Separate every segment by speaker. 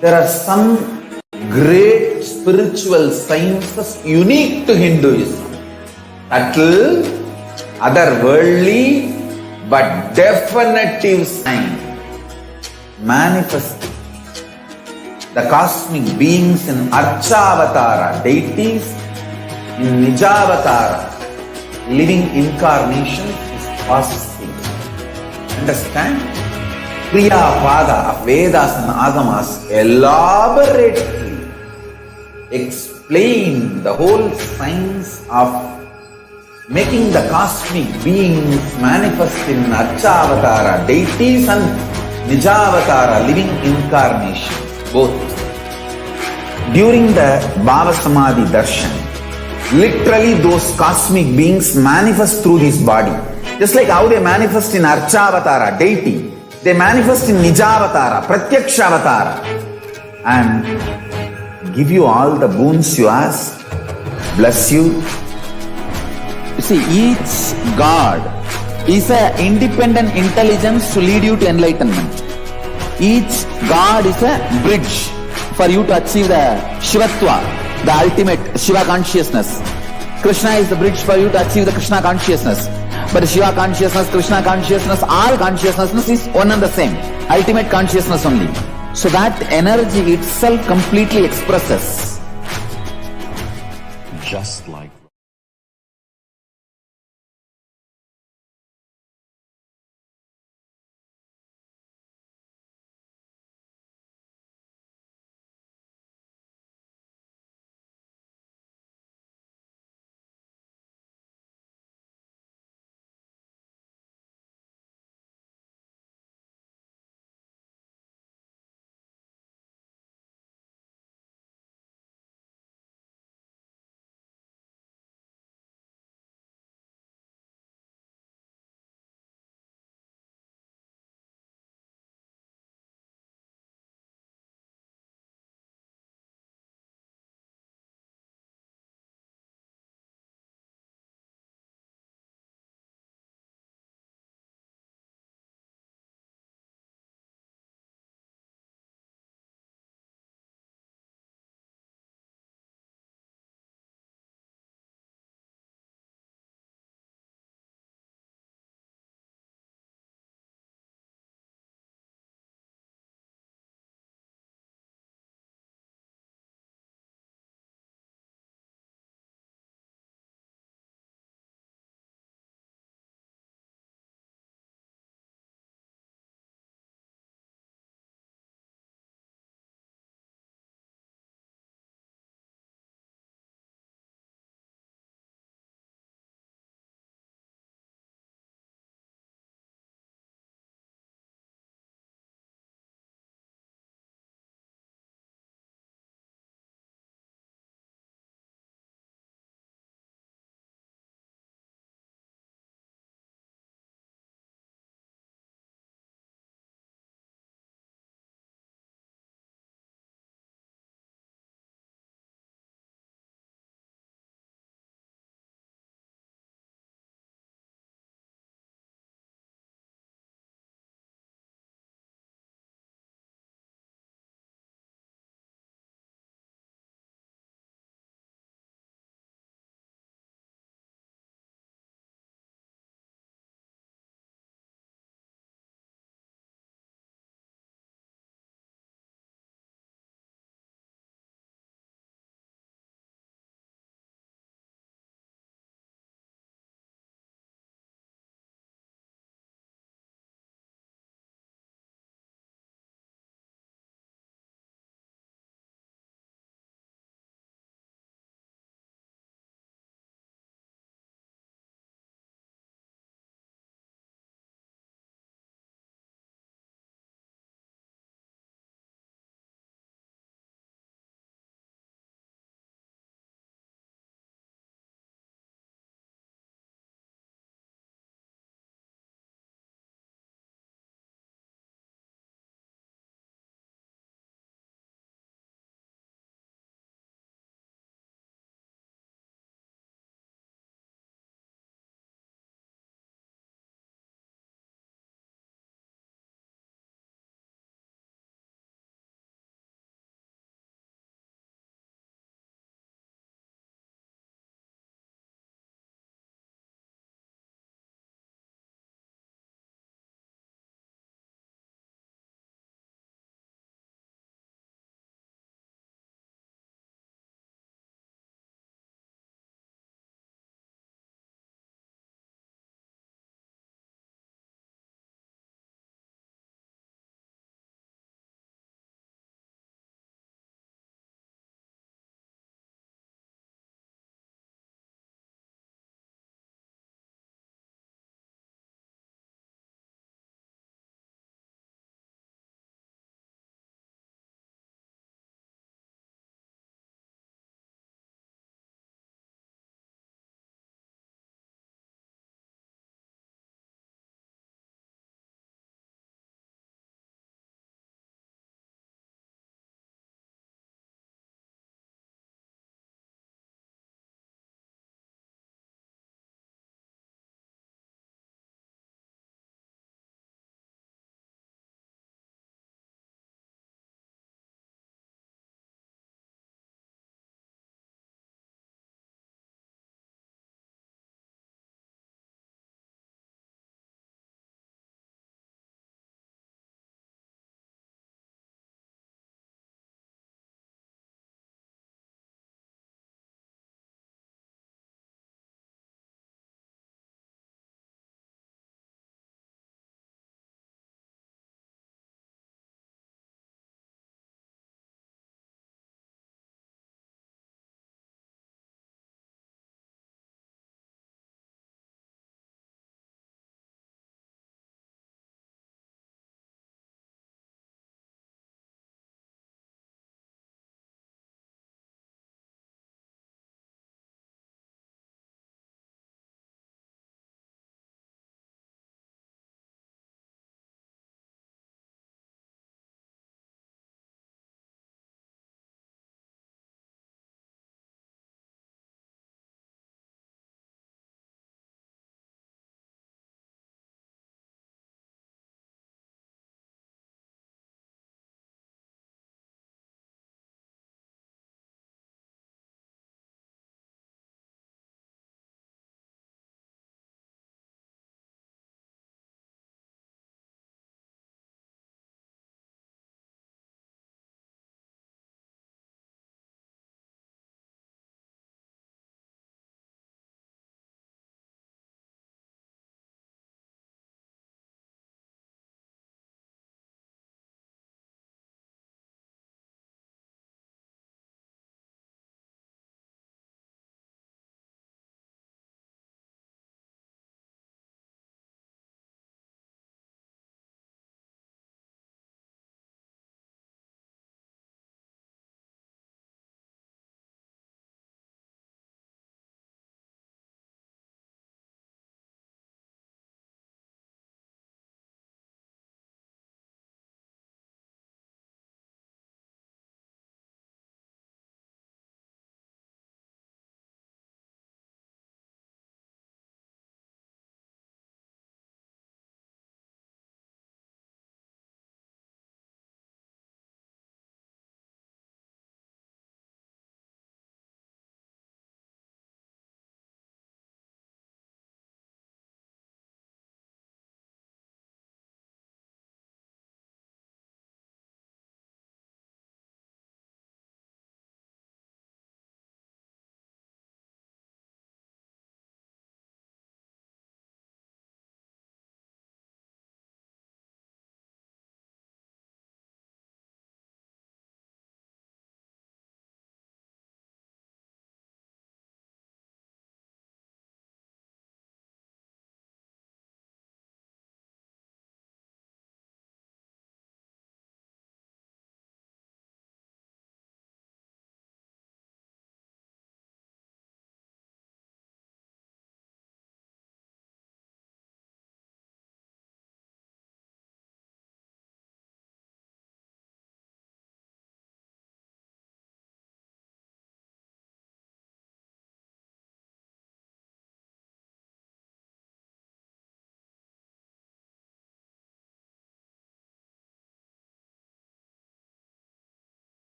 Speaker 1: There are some great spiritual sciences unique to Hinduism. Subtle, otherworldly, but definitive sign. Manifesting the cosmic beings in Archavatara, deities in Nijavatara, living incarnations is possible. Understand? Kriya Pada of Vedas and Agamas elaborately explain explain the whole science of making the cosmic beings manifest in Archavatara, deities, and Nijavatara, living incarnations, both. During the Bhava Samadhi Darshan, literally those cosmic beings manifest through this body. Just like how they manifest in Archavatara, deity, they manifest in Nijavatara, Pratyakshavatara, and give you all the boons you ask, bless you. You see, each God is an independent intelligence to lead you to enlightenment. Each God is a bridge for you to achieve the Shivatva, the ultimate Shiva consciousness. Krishna is the bridge for you to achieve the Krishna consciousness. But Shiva consciousness, Krishna consciousness, all consciousness is one and the same. Ultimate consciousness only. So that energy itself completely expresses.
Speaker 2: Just like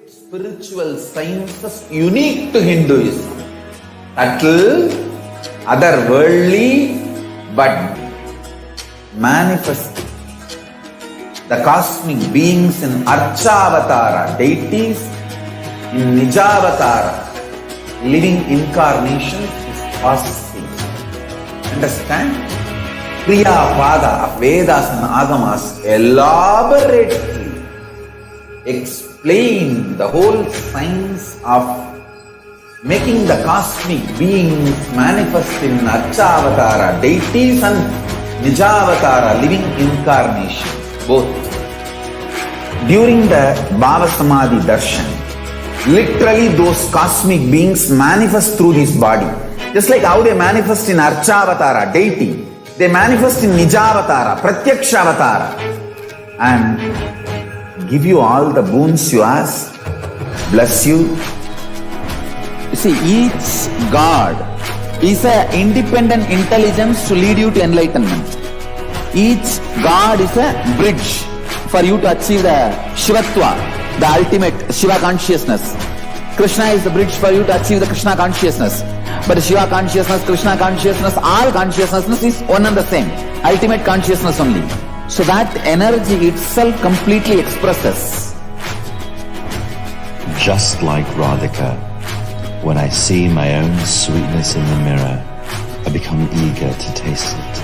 Speaker 1: spiritual sciences unique to Hinduism. Subtle, otherworldly, but manifesting. The cosmic beings in Archavatara, deities in Nijavatara, living incarnations is possible. Understand? Kriya Pada of Vedas and Agamas elaborately explain the whole science of making the cosmic beings manifest in Archavatara, deities and Nijavatara, living incarnations, both. During the Bhava Samadhi Darshan, literally those cosmic beings manifest through this body. Just like how they manifest in Archavatara, deity, they manifest in Nijavatara, Pratyakshavatara, and give you all the boons you ask, bless you. You see, each God is an independent intelligence to lead you to enlightenment. Each God is a bridge for you to achieve the Shivatva, the ultimate Shiva consciousness. Krishna is the bridge for you to achieve the Krishna consciousness. But Shiva consciousness, Krishna consciousness, all consciousness is one and the same. Ultimate consciousness only. So that energy itself completely expresses.
Speaker 2: Just like Radhika, when I see my own sweetness in the mirror, I become eager to taste it.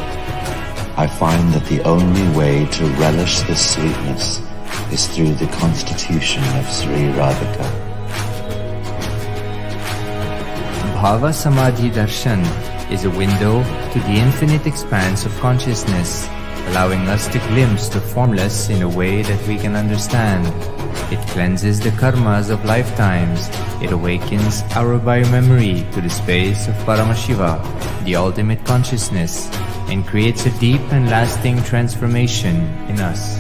Speaker 2: I find that the only way to relish this sweetness is through the constitution of Sri Radhika.
Speaker 3: Bhava Samadhi Darshan is a window to the infinite expanse of consciousness, allowing us to glimpse the formless in a way that we can understand. It cleanses the karmas of lifetimes. It awakens our biomemory to the space of Paramashiva, the ultimate consciousness, and creates a deep and lasting transformation in us.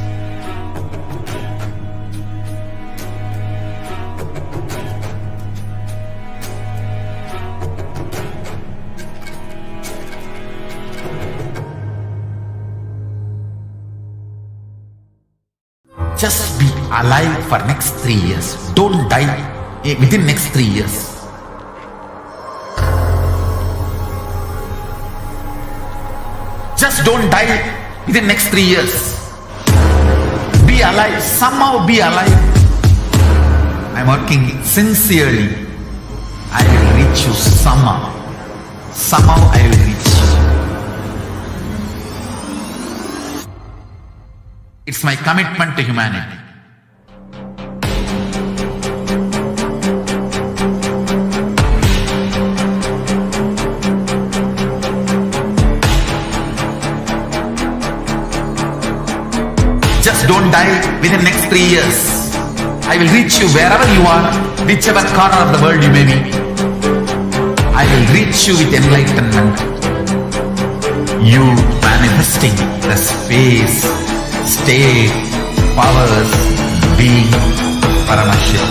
Speaker 4: Just be alive for next 3 years. Don't die within next 3 years. Just don't die within next 3 years. Be alive. Somehow be alive. I'm working sincerely. I will reach you somehow. Somehow I will reach you. It's my commitment to humanity. Just don't die within next 3 years. I will reach you wherever you are, whichever corner of the world you may be. I will reach you with enlightenment. You manifesting the space, state, powers, being Paramashivam.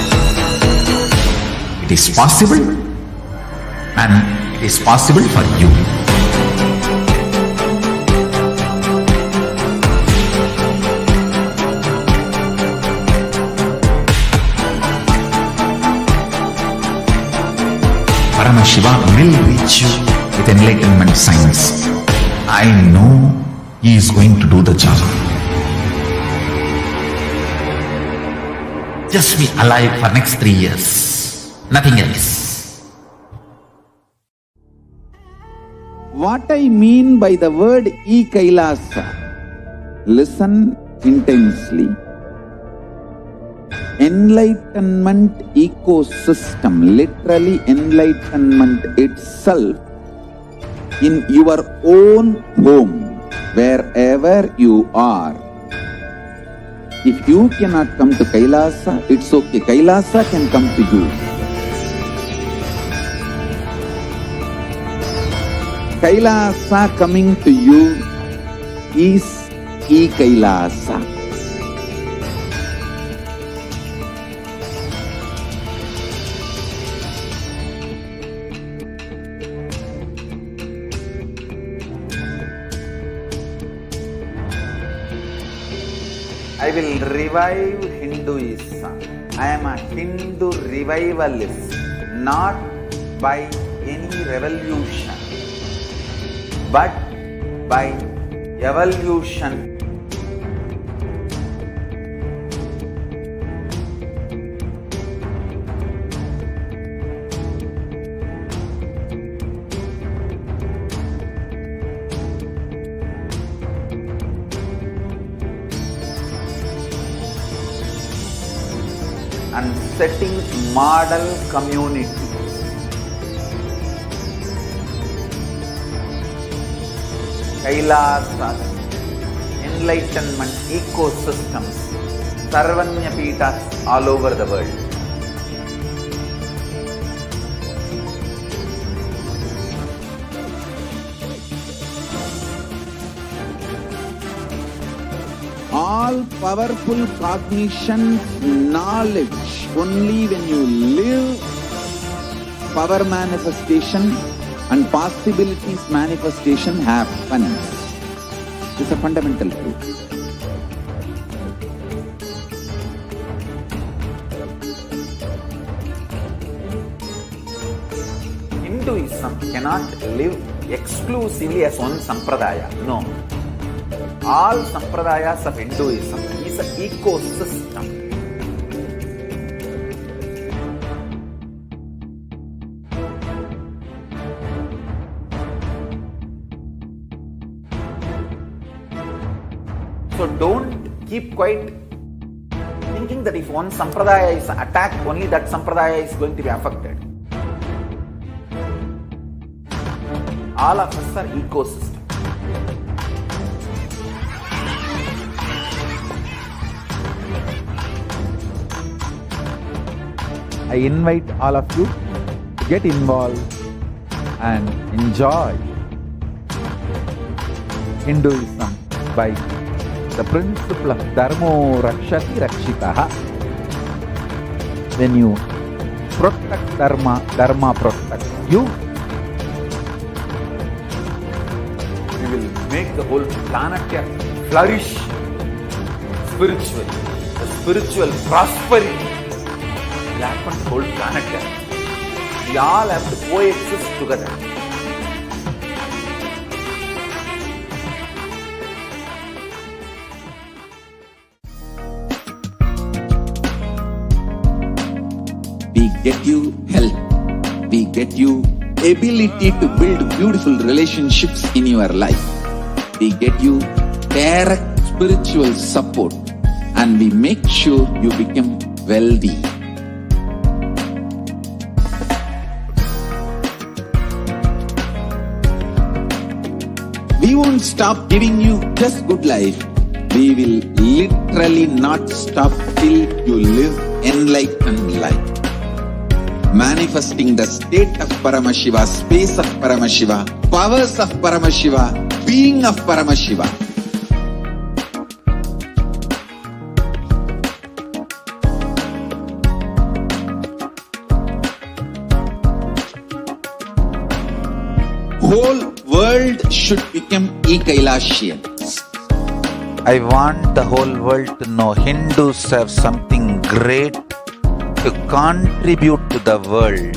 Speaker 4: It is possible, and it is possible for you. Paramashiva will reach you with enlightenment science. I know he is going to do the job. Just be alive for next 3 years. Nothing else.
Speaker 1: What I mean by the word E-Kailasa, listen intensely. Enlightenment ecosystem, literally enlightenment itself, in your own home, wherever you are. If you cannot come to Kailasa, it's okay. Kailasa can come to you. Kailasa coming to you is E-Kailasa. I will revive Hinduism. I am a Hindu revivalist, not by any revolution, but by evolution. And setting model community. Kailasas, enlightenment ecosystems, Sarvanya Pitas all over the world. All powerful cognition, knowledge, only when you live power manifestation and possibilities manifestation happens. It's a fundamental truth. Hinduism cannot live exclusively as one sampradaya. No. All sampradayas of Hinduism is an ecosystem. So don't keep quiet thinking that if one sampradaya is attacked, only that sampradaya is going to be affected. All of us are ecosystem. I invite all of you to get involved and enjoy Hinduism by the principle of Dharmo Rakshati Rakshitaha. When you protect Dharma, Dharma protects you. We will make the whole planet flourish spiritually. The spiritual prosperity will happen to the whole planet. We all have to coexist together. We get you health. We get you ability to build beautiful relationships in your life. We get you direct spiritual support, and we make sure you become wealthy. We won't stop giving you just good life. We will literally not stop till you live enlightened life. Manifesting the state of Paramashiva, space of Paramashiva, powers of Paramashiva, being of Paramashiva. Whole world should become e-Kailashians. I want the whole world to know Hindus have something great to contribute to the world.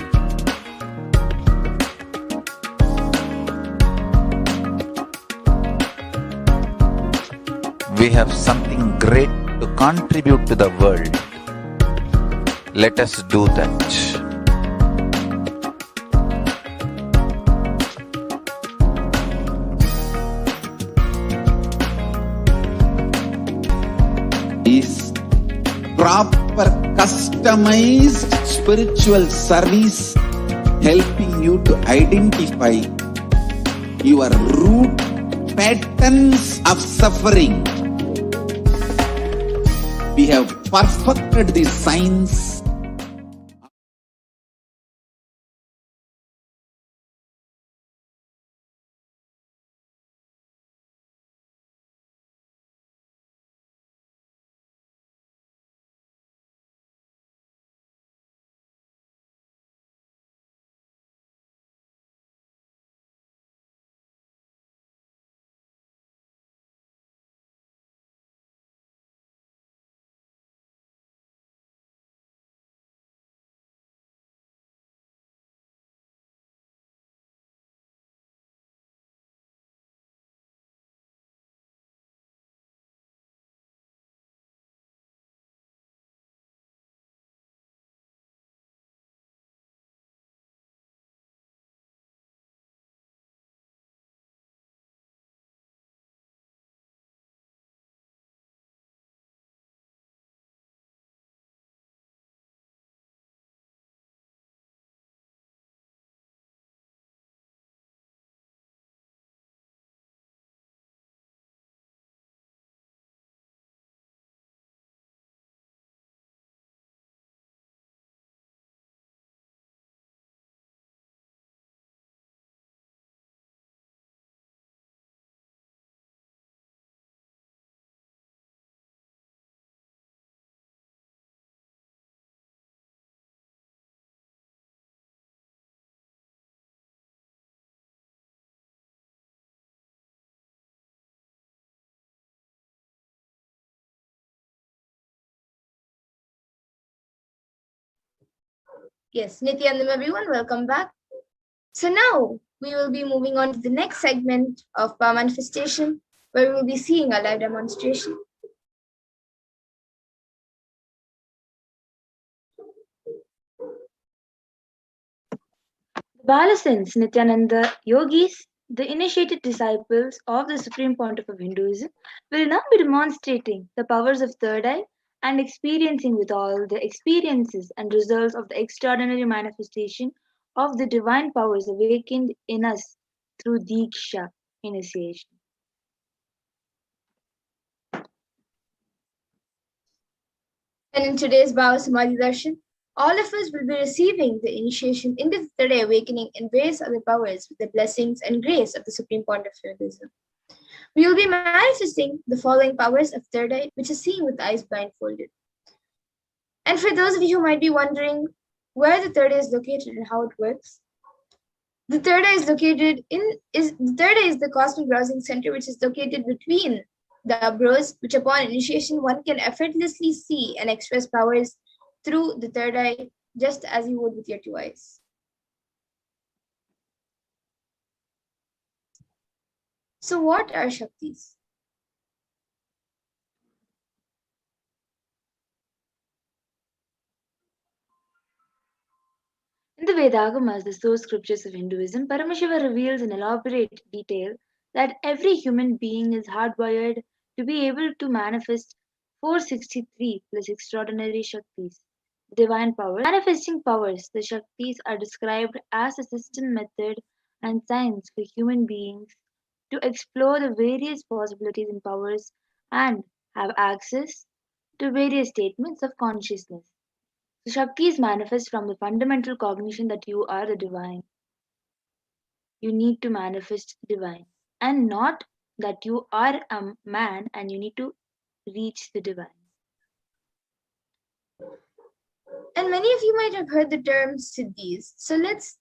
Speaker 1: We have something great to contribute to the world. Let us do that. Is proper customized spiritual service helping you to identify your root patterns of suffering. We have perfected the science
Speaker 5: Yes, Nithyananda everyone, welcome back. So now we will be moving on to the next segment of power manifestation, where we will be seeing a live demonstration.
Speaker 6: The Balasins, Nithyananda yogis, the initiated disciples of the Supreme Pontiff of Hinduism, will now be demonstrating the powers of third eye and experiencing with all the experiences and results of the extraordinary manifestation of the divine powers awakened in us through Diksha initiation.
Speaker 5: And in today's Bhava Samadhi Darshan, all of us will be receiving the initiation into the third eye awakening and various other powers with the blessings and grace of the Supreme Pontiff of Hinduism. We will be manifesting the following powers of third eye, which is seeing with eyes blindfolded. And for those of you who might be wondering where the third eye is located and how it works, the third eye is the cosmic browsing center, which is located between the eyebrows, which upon initiation one can effortlessly see and express powers through the third eye, just as you would with your two eyes. So what are Shaktis?
Speaker 6: In the Vedagamas, the source scriptures of Hinduism, Paramashiva reveals in elaborate detail that every human being is hardwired to be able to manifest 463 plus extraordinary Shaktis, divine powers. Manifesting powers, the Shaktis are described as a system, method, and science for human beings to explore the various possibilities and powers and have access to various statements of consciousness. The Shaktis manifest from the fundamental cognition that you are the divine. You need to manifest divine, and not that you are a man and you need to reach the divine.
Speaker 5: And many of you might have heard the term Siddhis. So let's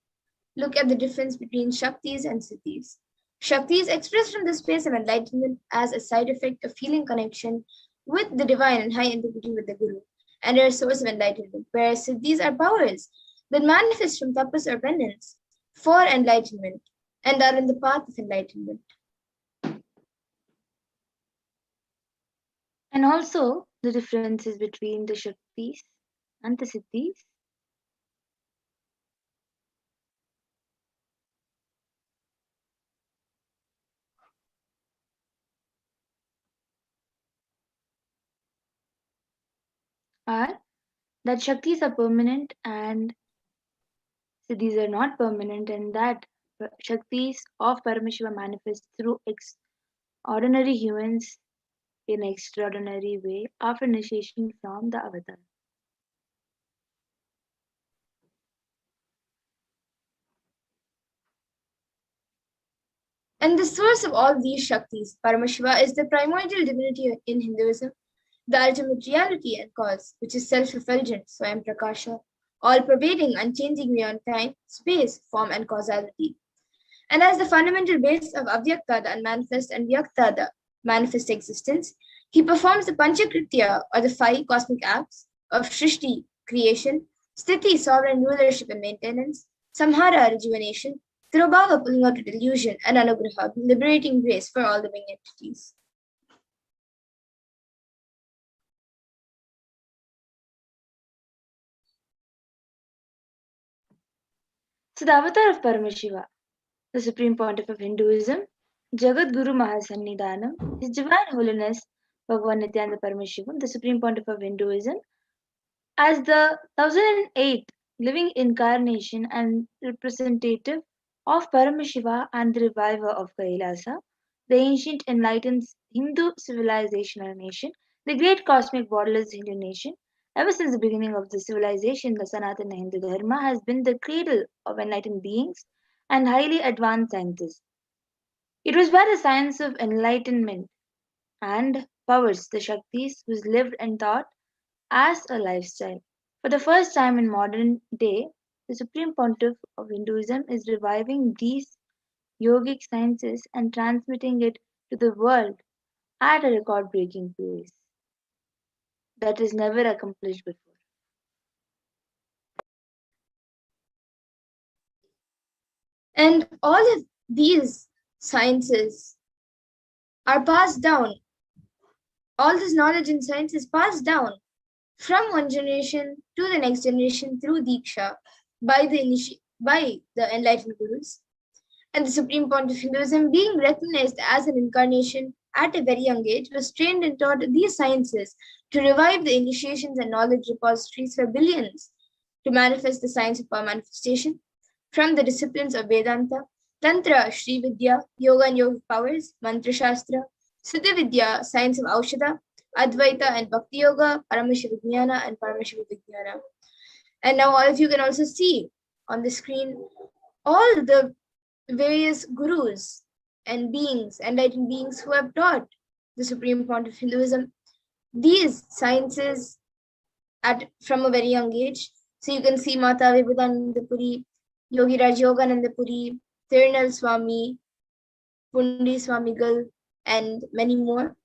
Speaker 5: look at the difference between Shaktis and Siddhis. Shakti is expressed from the space of enlightenment as a side effect of feeling connection with the divine and high integrity with the Guru, and are a source of enlightenment, whereas Siddhis are powers that manifest from tapas or penance for enlightenment and are in the path of enlightenment.
Speaker 6: And also the differences between the Shaktis and the Siddhis. Are that Shaktis are permanent and Siddhis are not permanent, and that Shaktis of Paramashiva manifest through ordinary humans in an extraordinary way after initiation from the avatar.
Speaker 5: And the source of all these Shaktis, Paramashiva, is the primordial divinity in Hinduism, the ultimate reality and cause, which is self-effulgent, Swayam Prakasha, all-pervading, unchanging beyond time, space, form, and causality. And as the fundamental base of Avyakta, the unmanifest, and Vyakta, the manifest existence, he performs the Panchakritya, or the five cosmic acts of Shrishti, creation, Sthiti, sovereign rulership and maintenance, Samhara, rejuvenation, Tirobhava, pulling out of delusion, and Anugraha, liberating grace for all living entities.
Speaker 6: So the avatar of Paramashiva, the Supreme Pontiff of Hinduism, Jagat Guru Mahasannidhanam, His Divine Holiness Bhagavan Nithyananda Paramashivam, the Supreme Pontiff of Hinduism, as the 1008th living incarnation and representative of Paramashiva and the reviver of Kailasa, the ancient enlightened Hindu civilizational nation, the great cosmic borderless Hindu nation. Ever since the beginning of the civilization, the Sanatana Hindu Dharma has been the cradle of enlightened beings and highly advanced scientists. It was by the science of enlightenment and powers, the Shaktis, was lived and taught as a lifestyle. For the first time in modern day, the Supreme Pontiff of Hinduism is reviving these yogic sciences and transmitting it to the world at a record breaking pace that is never accomplished before.
Speaker 5: And all of these sciences are passed down. All this knowledge and science is passed down from one generation to the next generation through Diksha by the enlightened gurus. And the Supreme Point of Hinduism, being recognized as an incarnation at a very young age, was trained and taught these sciences to revive the initiations and knowledge repositories for billions, to manifest the science of power manifestation from the disciplines of Vedanta, Tantra, Sri Vidya, Yoga and Yogic powers, Mantra Shastra, Siddha Vidya, science of Aushadha, Advaita and Bhakti Yoga, Paramashivoham and Paramashivoham. And now all of you can also see on the screen all the various gurus and beings, enlightened beings who have taught the Supreme Point of Hinduism these sciences from a very young age. So you can see Mata Vibhudananda Puri, Yogi Raj Yogananda Puri, Tirunal Swami, Pundi Swamigal, and many more.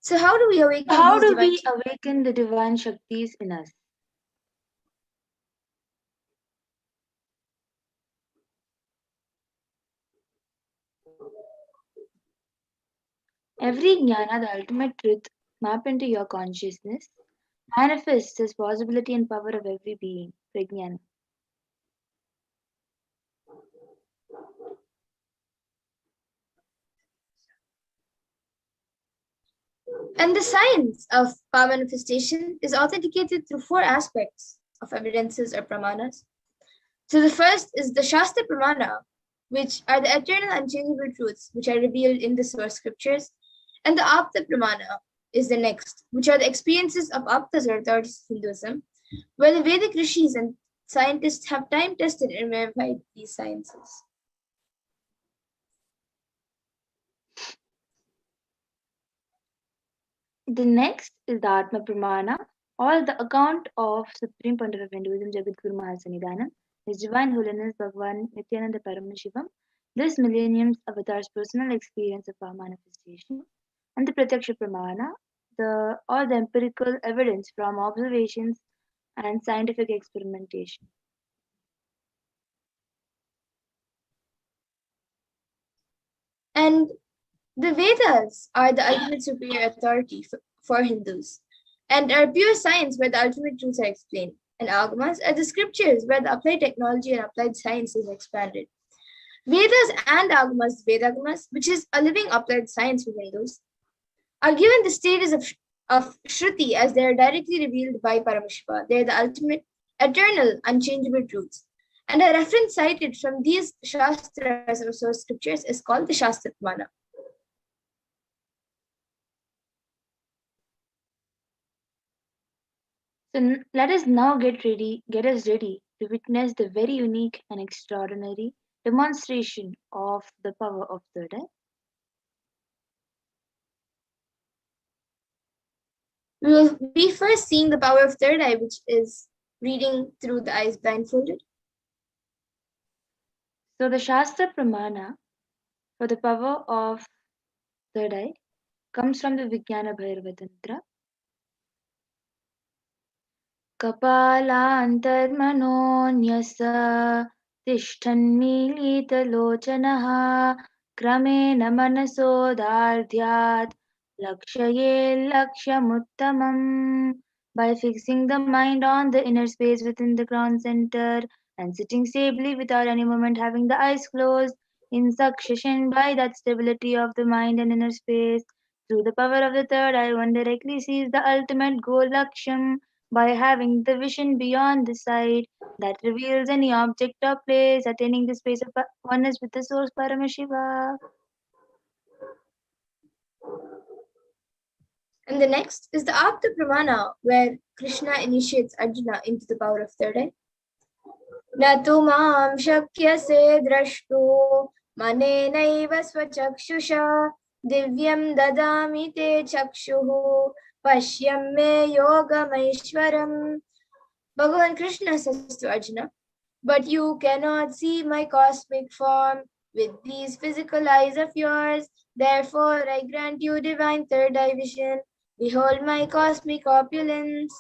Speaker 5: So how do we awaken
Speaker 6: the divine Shaktis in us? Every jnana, the ultimate truth, map into your consciousness, manifests as possibility and power of every being, prajnana.
Speaker 5: And the science of power manifestation is authenticated through four aspects of evidences or pramanas. So the first is the Shastra Pramana, which are the eternal unchangeable truths which are revealed in the source scriptures. And the Apta Pramana is the next, which are the experiences of Aptas or authorities of Hinduism, where the Vedic rishis and scientists have time tested and verified these sciences.
Speaker 6: The next is the Atma Pramana, or the account of Supreme Pontiff of Hinduism, Jagadguru Mahasannidhanam, His Divine Holiness Bhagavan Nithyananda Paramashivam, this millennium's avatar's personal experience of power manifestation, and the Pratyaksha Pramana, the empirical evidence from observations and scientific experimentation.
Speaker 5: And the Vedas are the ultimate superior authority for Hindus, and are pure science where the ultimate truths are explained. And Agamas are the scriptures where the applied technology and applied science is expanded. Vedas and Agamas, Vedagamas, which is a living applied science for Hindus, are given the status of Shruti as they are directly revealed by Paramashiva. They are the ultimate, eternal, unchangeable truths. And a reference cited from these Shastras or source scriptures is called the Shastra Pramana.
Speaker 6: So let us now get us ready to witness the very unique and extraordinary demonstration of the power of third eye.
Speaker 5: We will be first seeing the power of third eye, which is reading through the eyes blindfolded.
Speaker 6: So the Shastra Pramana for the power of third eye comes from the Vijnana Bhairava Tantra. Kapalantarmanonyasa tishthanmilitalochanaha kramena manasodardhyat lakshaye lakshamuttamam. By fixing the mind on the inner space within the crown center and sitting stably without any movement, having the eyes closed in succession, by that stability of the mind and inner space, through the power of the third eye, one directly sees the ultimate goal laksham, by having the vision beyond the sight that reveals any object or place, attaining the space of oneness with the source Paramashiva.
Speaker 5: And the next is the Apta Pramana, where Krishna initiates Arjuna into the power of third eye. Natu mam shakyase drashtu manenaiva svachakshisha divyam dadami te chakshuhu pashyam me yogamaishwaram. Bhagavan Krishna says to Arjuna, but you cannot see my cosmic form with these physical eyes of yours. Therefore, I grant you divine third eye vision Behold my cosmic opulence.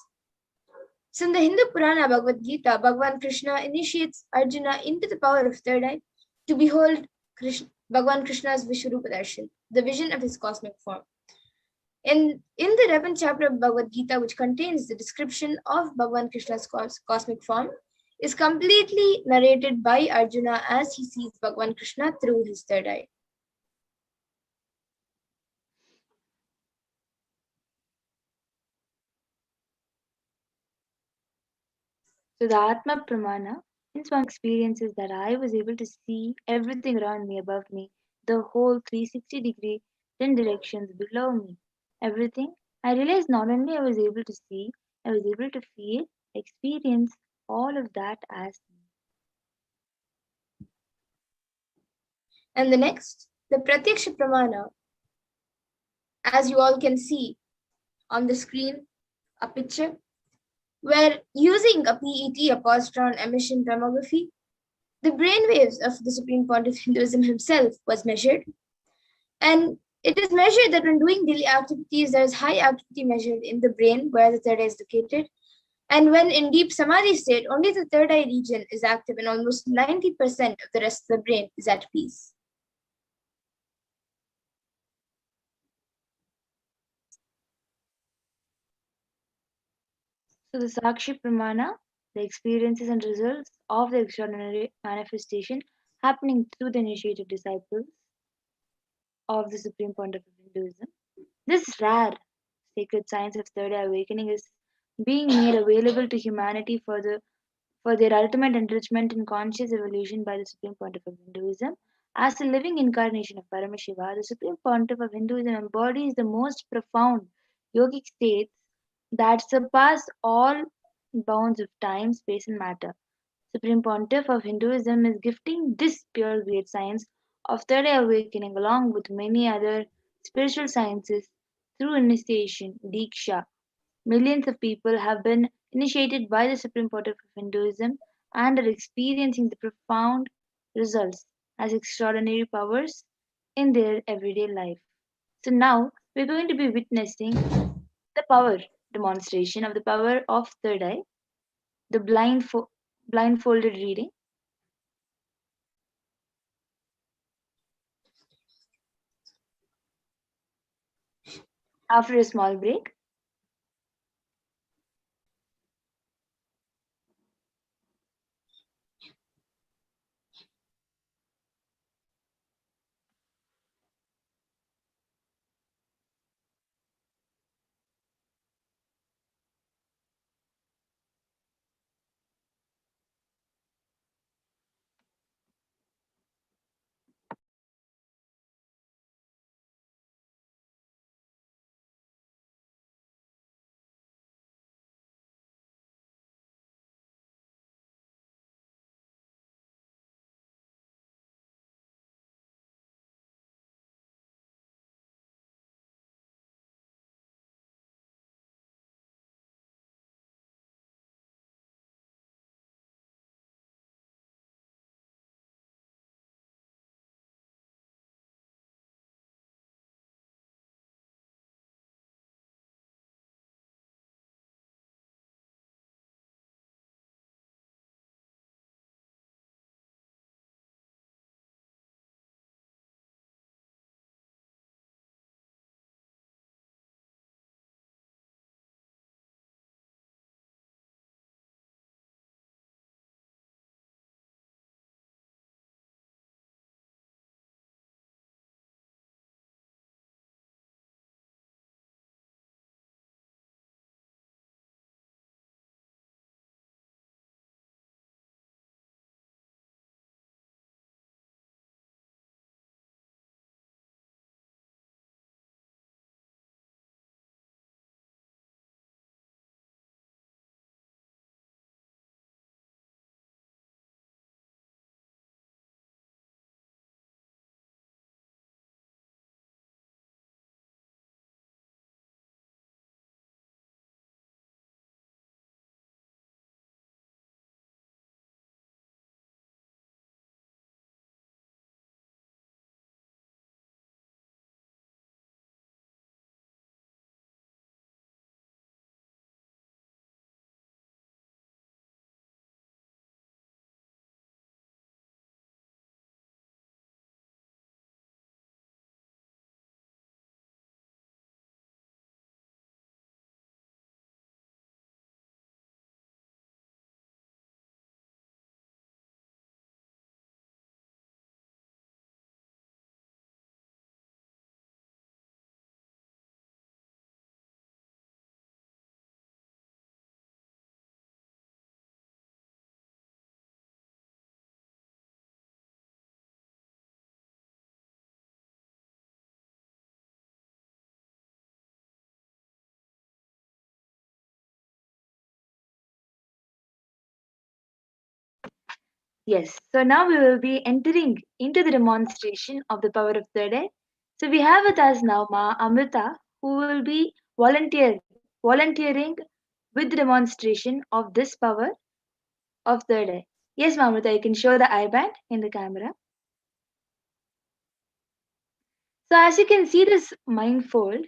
Speaker 5: So in the Hindu Purana Bhagavad Gita, Bhagavan Krishna initiates Arjuna into the power of third eye to behold Bhagavan Krishna's Vishwarupa Darshan, the vision of his cosmic form. In the 11th chapter of Bhagavad Gita, which contains the description of Bhagavan Krishna's cosmic form, is completely narrated by Arjuna as he sees Bhagavan Krishna through his third eye.
Speaker 6: So the Atma Pramana, means one experiences that I was able to see everything around me, above me, the whole 360-degree, 10 directions below me. Everything. I realized not only I was able to see, I was able to feel, experience all of that as me.
Speaker 5: And the next, the Pratyaksha Pramana, as you all can see on the screen, a picture where using a PET, a positron emission tomography, the brainwaves of the Supreme Pontiff of Hinduism himself was measured. And it is measured that when doing daily activities, there is high activity measured in the brain where the third eye is located. And when in deep samadhi state, only the third eye region is active and almost 90% of the rest of the brain is at peace.
Speaker 6: So the Sakshi Pramana, the experiences and results of the extraordinary manifestation happening through the initiated disciples of the Supreme Pontiff of Hinduism. This rare sacred science of third eye awakening is being made available to humanity for their ultimate enrichment in conscious evolution by the Supreme Pontiff of Hinduism. As the living incarnation of Paramashiva, the Supreme Pontiff of Hinduism embodies the most profound yogic states that surpass all bounds of time, space, and matter. Supreme Pontiff of Hinduism is gifting this pure great science of third eye awakening along with many other spiritual sciences through initiation, Diksha. Millions of people have been initiated by the Supreme Pontiff of Hinduism and are experiencing the profound results as extraordinary powers in their everyday life. So now we're going to be witnessing the power demonstration of the power of third eye, the blindfolded reading. After a small break, Yes, so now we will be entering into the demonstration of the power of third eye. So we have with us now Ma Amrita, who will be volunteering with the demonstration of this power of third eye. Yes, Ma Amrita, you can show the eye band in the camera. So as you can see this mindfold,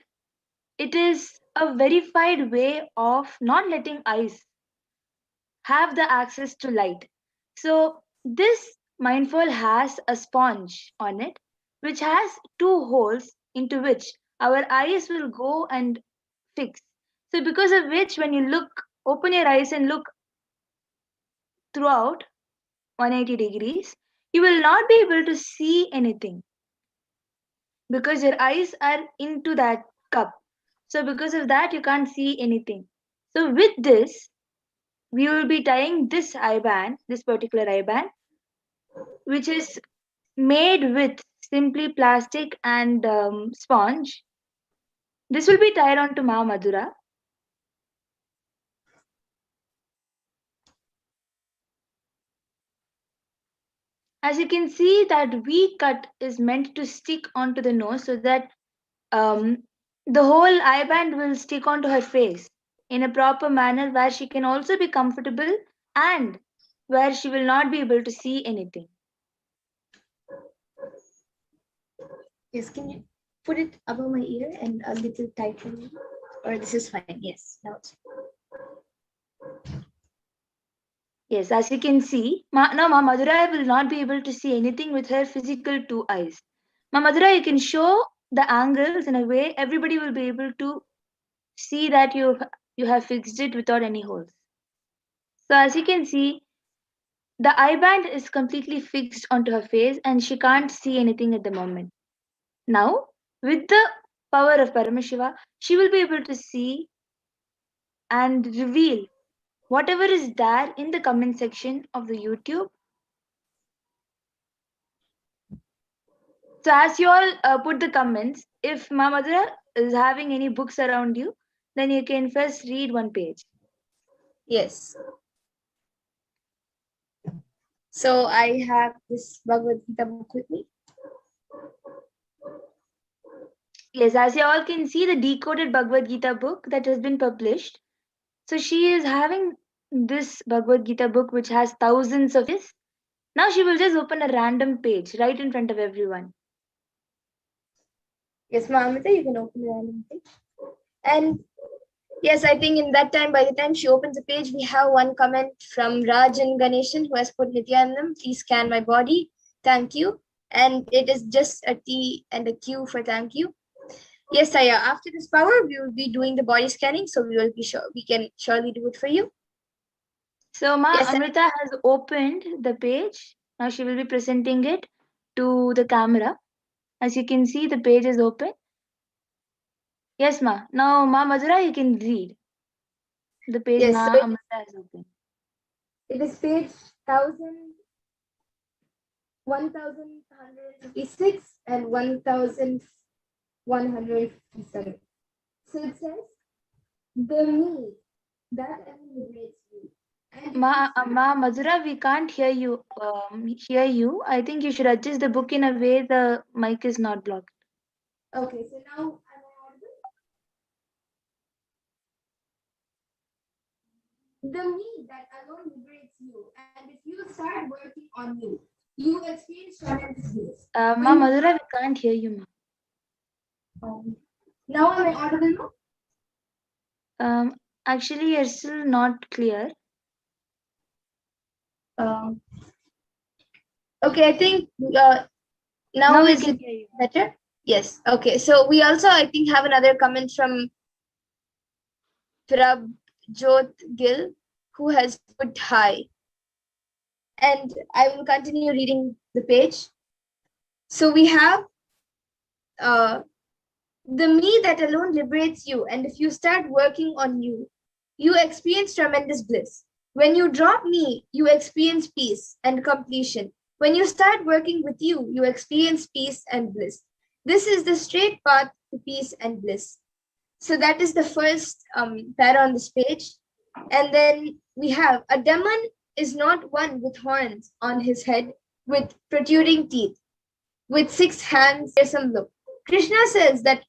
Speaker 6: it is a verified way of not letting eyes have the access to light. So this mindfold has a sponge on it, which has two holes into which our eyes will go and fix. So because of which, when you open your eyes and look throughout 180 degrees, you will not be able to see anything because your eyes are into that cup. So because of that, you can't see anything. So with this, we will be tying this eye band, this particular eye band, which is made with simply plastic and sponge. This will be tied onto Ma Madura. As you can see, that V cut is meant to stick onto the nose so that um, the whole eye band will stick onto her face in a proper manner where she can also be comfortable and where she will not be able to see anything.
Speaker 5: Yes, can you put it above my ear and a little tighter? Or this is fine. Yes, now it's
Speaker 6: Yes, as you can see, now Ma Madura will not be able to see anything with her physical two eyes. Ma Madura, you can show the angles in a way everybody will be able to see that you have fixed it without any holes. So as you can see, the eye band is completely fixed onto her face and she can't see anything at the moment. Now, with the power of Paramashiva, she will be able to see and reveal whatever is there in the comment section of the YouTube. So as you all put the comments, if Ma Madura is having any books around you, then you can first read one page.
Speaker 5: yes. So I have this Bhagavad Gita book with me.
Speaker 6: Yes, as you all can see, the decoded Bhagavad Gita book that has been published. So she is having this Bhagavad Gita book which has thousands of pages. Now she will just open a random page right in front of everyone.
Speaker 5: Yes, Amrita, you can open the random page. And yes, I think in that time, by the time she opens the page, we have one comment from Rajan Ganeshan who has put Nithyanandam, please scan my body. Thank you. And it is just a T and a Q for thank you. Yes, Saya, after this power, we will be doing the body scanning. So we will be sure we can surely do it for you.
Speaker 6: So Ma
Speaker 5: Yes,
Speaker 6: Amrita has opened the page. Now she will be presenting it to the camera. As you can see, the page is open. Yes, Ma. Now Ma Madura, you can read. The page
Speaker 5: yes,
Speaker 6: Ma
Speaker 5: so
Speaker 6: Amrita is open.
Speaker 5: it is page 1156 and 1157. So it says, the me that elevates you. And
Speaker 6: Ma Madura, we can't hear you. I think you should adjust the book in a way the mic is not blocked.
Speaker 5: okay, so now am I audible? The me that alone liberates you, and if you start working on you, you experience tremendous bliss.
Speaker 6: Ma Madura, we can't hear you, Ma.
Speaker 5: Now am I audible now?
Speaker 6: Actually, you're still not clear.
Speaker 5: Okay, I think
Speaker 6: Now we
Speaker 5: is
Speaker 6: can
Speaker 5: it
Speaker 6: hear you.
Speaker 5: better? Yes. Okay. So we also, I think, have another comment from Prabjot Gill, who has put hi. And I will continue reading the page. So we have the me that alone liberates you. And if you start working on you, you experience tremendous bliss. When you drop me, you experience peace and completion. When you start working with you, you experience peace and bliss. This is the straight path to peace and bliss. So that is the first para on this page. And then we have a demon is not one with horns on his head, with protruding teeth, with 6 hands, fearsome look. Krishna says that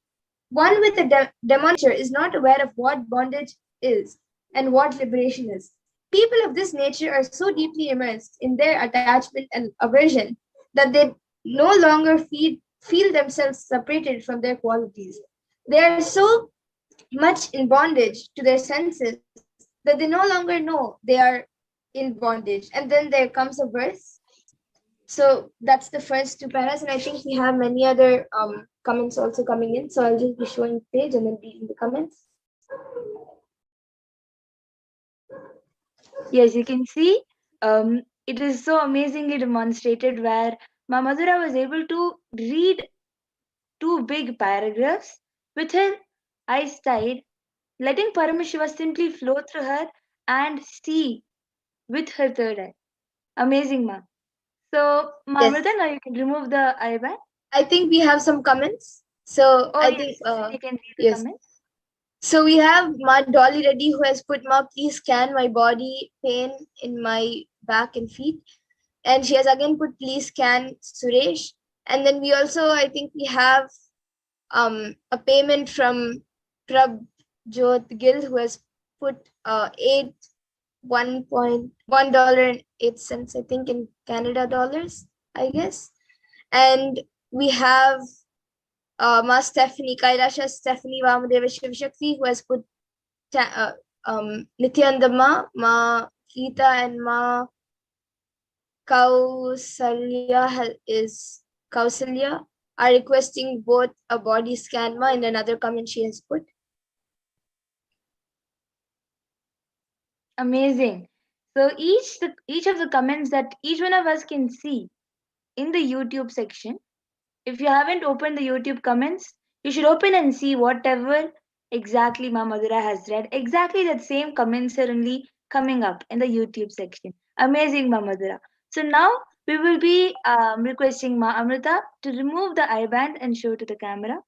Speaker 5: one with a demonic nature is not aware of what bondage is and what liberation is. People of this nature are so deeply immersed in their attachment and aversion that they no longer feel themselves separated from their qualities. They are so much in bondage to their senses that they no longer know they are in bondage. And then there comes a verse. So that's the first 2 paras, and I think we have many other comments also coming in. So I'll just be showing the page and then reading the comments.
Speaker 6: Yes, you can see it is so amazingly demonstrated where Ma Madhura was able to read 2 big paragraphs with her eyes tied, letting Paramashiva simply flow through her and see with her third eye. Amazing, ma. So, Ma
Speaker 5: Yes.
Speaker 6: Amrita, now you can remove the eye band.
Speaker 5: I think we have some comments. So
Speaker 6: Oh,
Speaker 5: I
Speaker 6: yes,
Speaker 5: think
Speaker 6: you can read the
Speaker 5: yes.
Speaker 6: comments.
Speaker 5: So we have Ma Dolly Reddy who has put, Ma, please scan my body pain in my back and feet. And she has again put, please scan Suresh. And then we also, I think we have a payment from Prabjot Gill who has put $1.08, I think, in Canada dollars, I guess. And we have Ma Stephanie, Kailasha Stephanie Vamadeva Shivashakti, who has put Nithyananda, Ma Geeta, and Ma Kausalya are requesting both a body scan, ma, and another comment she has put.
Speaker 6: Amazing. So each of the comments that each one of us can see in the YouTube section. If you haven't opened the YouTube comments, you should open and see whatever exactly Ma Madhura has read. Exactly that same comments are only coming up in the YouTube section. Amazing, Ma Madhura. So now we will be requesting Ma Amrita to remove the eye band and show to the camera.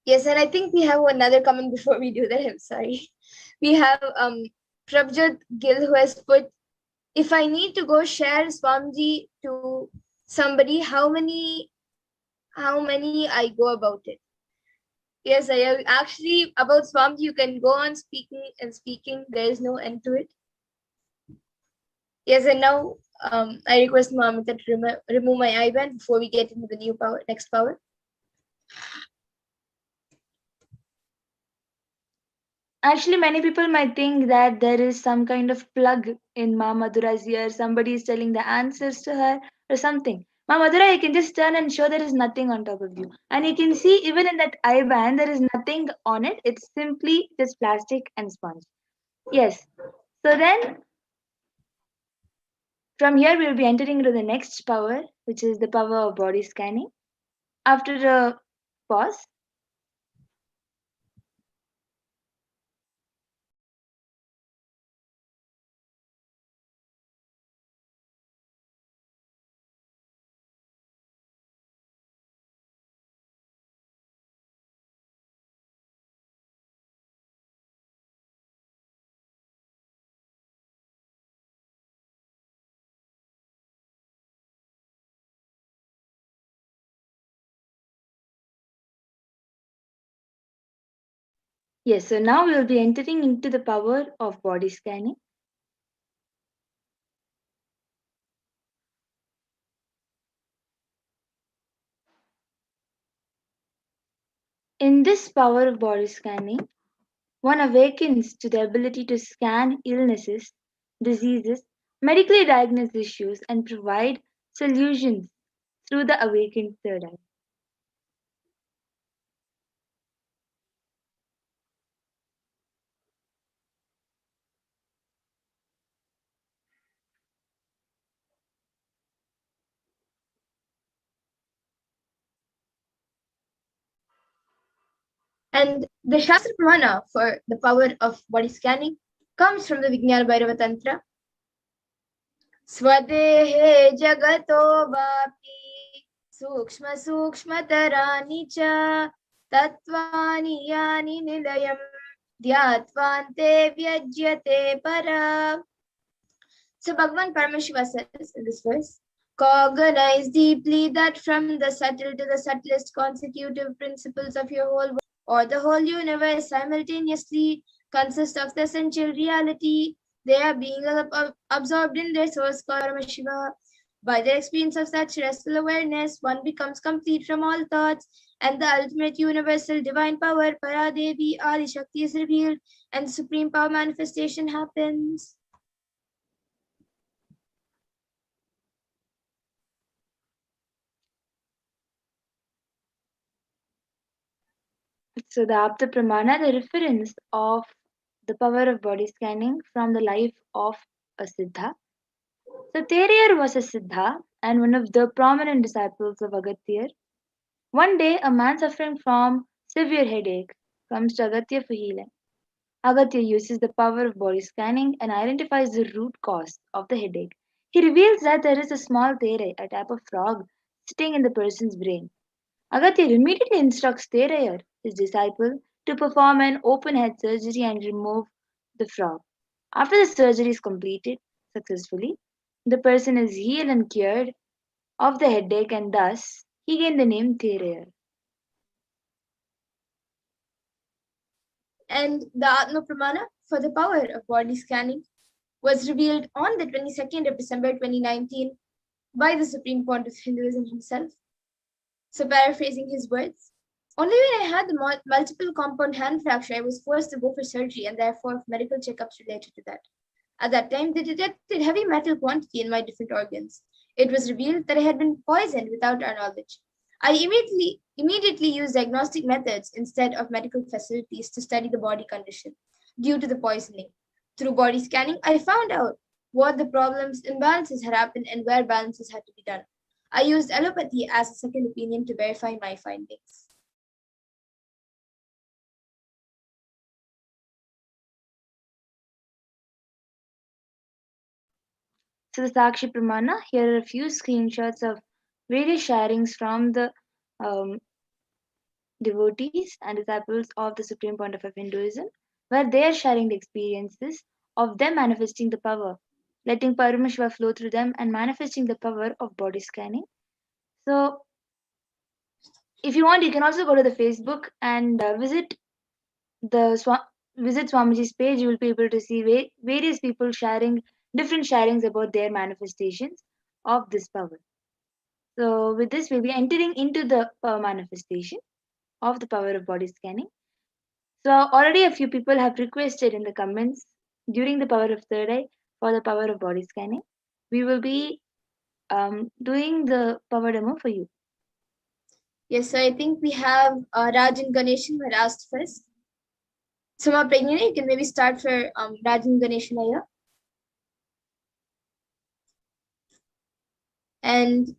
Speaker 5: Yes, and I think we have another comment before we do that. I'm sorry. We have Prabjot Gill who has put, if I need to go share Swamiji to somebody, how many I go about it? Yes, I have actually about Swamiji, you can go on speaking and speaking. There is no end to it. Yes, and now I request Mamita to remove my eye band before we get into the new power, next power.
Speaker 6: Actually, many people might think that there is some kind of plug in Ma Madhura's ear. Somebody is telling the answers to her or something. Ma Madhura, you can just turn and show there is nothing on top of you. And you can see even in that eye band, there is nothing on it. It's simply just plastic and sponge. Yes. So then, from here, we will be entering into the next power, which is the power of body scanning. After a pause, yes, so now we will be entering into the power of body scanning. In this power of body scanning, one awakens to the ability to scan illnesses, diseases, medically diagnose issues, and provide solutions through the awakened third eye.
Speaker 5: And the Shastra Pramana for the power of body scanning comes from the Vijnana Bhairava Tantra. Swadehe jagato vapi sukshma sukshmatarani cha tattvani yani nilayam dhyatvante vyajyate para. So Bhagavan Paramashiva says in this verse, cognize deeply that from the subtle to the subtlest consecutive principles of your whole world or the whole universe simultaneously consist of the essential reality. They are being absorbed in their source called Paramashiva. By the experience of such restful awareness, one becomes complete from all thoughts, and the ultimate universal divine power, Paradevi Adi Shakti, is revealed, and the supreme power manifestation happens.
Speaker 6: So the Apta Pramana, the reference of the power of body scanning from the life of a Siddha. So Teriyar was a Siddha and one of the prominent disciples of Agatyar. One day, a man suffering from severe headache comes to Agatya for healing. Agatya uses the power of body scanning and identifies the root cause of the headache. He reveals that there is a small tere, a type of frog, sitting in the person's brain. Agatya immediately instructs Terayar, his disciple, to perform an open head surgery and remove the frog. After the surgery is completed successfully, the person is healed and cured of the headache, and thus he gained the name Terayar.
Speaker 5: And the Atma Pramana for the power of body scanning was revealed on the 22nd of December 2019 by the Supreme Pontiff of Hinduism himself. So paraphrasing his words, only when I had the multiple compound hand fracture, I was forced to go for surgery and therefore medical checkups related to that. At that time, they detected heavy metal quantity in my different organs. It was revealed that I had been poisoned without our knowledge. I immediately used diagnostic methods instead of medical facilities to study the body condition due to the poisoning. Through body scanning, I found out what the problems, imbalances had happened and where balances had to be done. I used allopathy as a second opinion to verify my findings.
Speaker 6: So the Sakshi Pramana, here are a few screenshots of various sharings from the devotees and disciples of the Supreme Pontiff of Hinduism, where they are sharing the experiences of them manifesting the power, letting Paramashiva flow through them and manifesting the power of body scanning. So, if you want, you can also go to the Facebook and visit Swamiji's page. You will be able to see various people sharing different sharings about their manifestations of this power. So, with this, we'll be entering into the power manifestation of the power of body scanning. So already a few people have requested in the comments during the power of third eye for the power of body scanning. We will be doing the power demo for you.
Speaker 5: Yes, so I think we have Raj and Ganeshan who had asked first. So Ma Pragnana, you can maybe start for Raj and Ganeshan here. And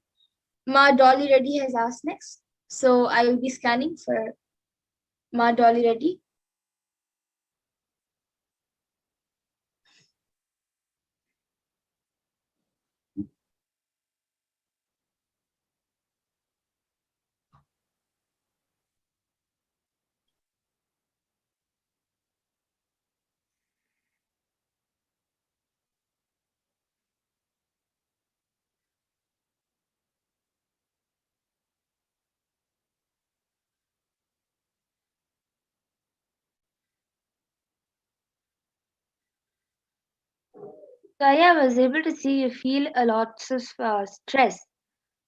Speaker 5: Ma Dolly Reddy has asked next. So I will be scanning for Ma Dolly Reddy.
Speaker 6: So I was able to see you feel a lot of stress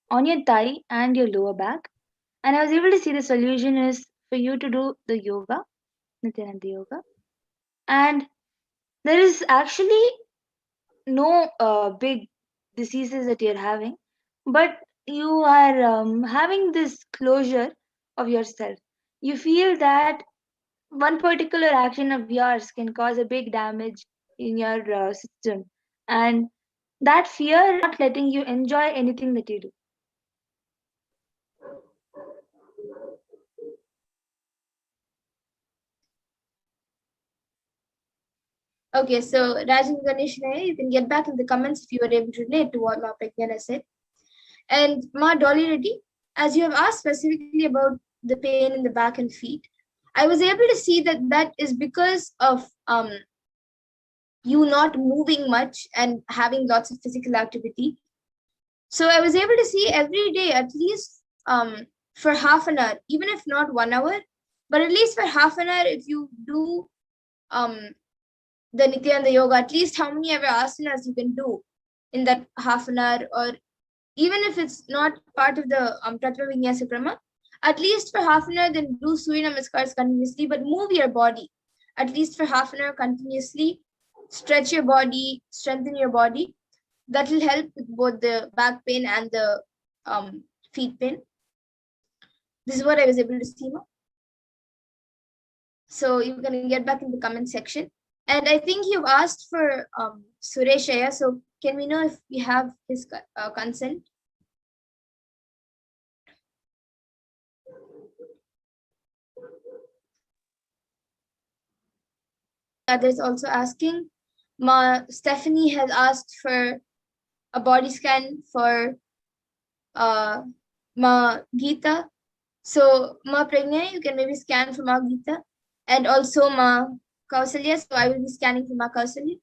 Speaker 6: on your thigh and your lower back. And I was able to see the solution is for you to do the yoga, Nithyananda yoga. And there is actually no big diseases that you're having, but you are having this closure of yourself. You feel that one particular action of yours can cause a big damage in your system, and that fear is not letting you enjoy anything that you do.
Speaker 5: Okay, so Raj and Ganeshan, you can get back in the comments if you were able to relate to what Ma Pragnana said. And Ma Dolly Reddy, as you have asked specifically about the pain in the back and feet, I was able to see that that is because of you not moving much and having lots of physical activity. So I was able to see every day at least for half an hour, even if not 1 hour, but at least for half an hour, if you do the Nityananda Yoga, at least how many ever asanas you can do in that half an hour, or even if it's not part of the Pratama Vinyasa Krama, at least for half an hour, then do Surya Namaskars continuously, but move your body at least for half an hour continuously. Stretch your body, strengthen your body. That will help with both the back pain and the feet pain. This is what I was able to see now. So you can get back in the comment section. And I think you've asked for Sureshaya. So can we know if we have his consent? Others also asking. Stephanie has asked for a body scan for Ma Geeta. So Ma Pragnya, you can maybe scan for Ma Geeta, and also Ma Kausalya. So I will be scanning for Ma Kausalya.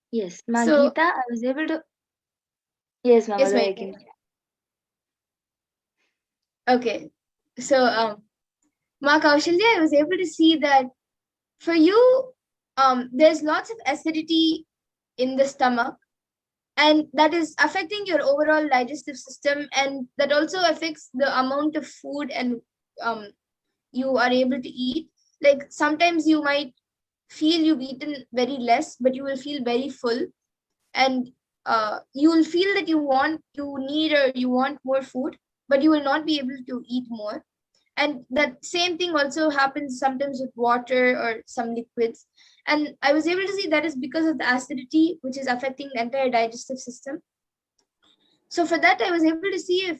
Speaker 6: Yes, Ma
Speaker 5: So
Speaker 6: Geeta, I was able to. Yes, Mama,
Speaker 5: yes,
Speaker 6: I
Speaker 5: my
Speaker 6: can.
Speaker 5: okay. So Ma Kaushalya, I was able to see that for you, there's lots of acidity in the stomach, and that is affecting your overall digestive system, and that also affects the amount of food and you are able to eat. Like sometimes you might feel you've eaten very less, but you will feel very full, and you will feel that you need or you want more food, but you will not be able to eat more. And that same thing also happens sometimes with water or some liquids. And I was able to see that is because of the acidity, which is affecting the entire digestive system. So for that, I was able to see if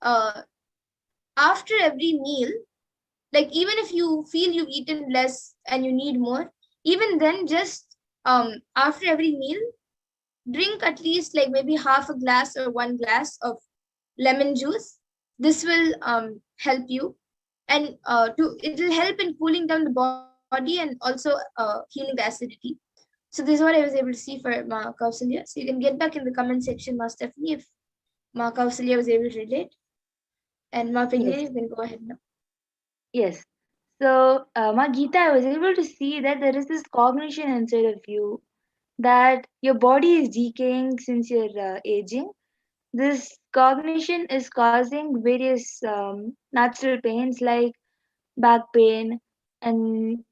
Speaker 5: uh, after every meal, like even if you feel you've eaten less and you need more, even then just after every meal, drink at least like maybe half a glass or 1 glass of lemon juice. This will help you, and it will help in cooling down the body and also healing the acidity. So this is what I was able to see for Ma Kausalya. So you can get back in the comment section, Ma Stephanie, if Ma Kausalya was able to relate. And Ma Pragya,
Speaker 6: Yes.
Speaker 5: you can go ahead now.
Speaker 6: Yes. So, Ma Geeta, I was able to see that there is this cognition inside of you that your body is decaying since you're aging. This cognition is causing various natural pains like back pain and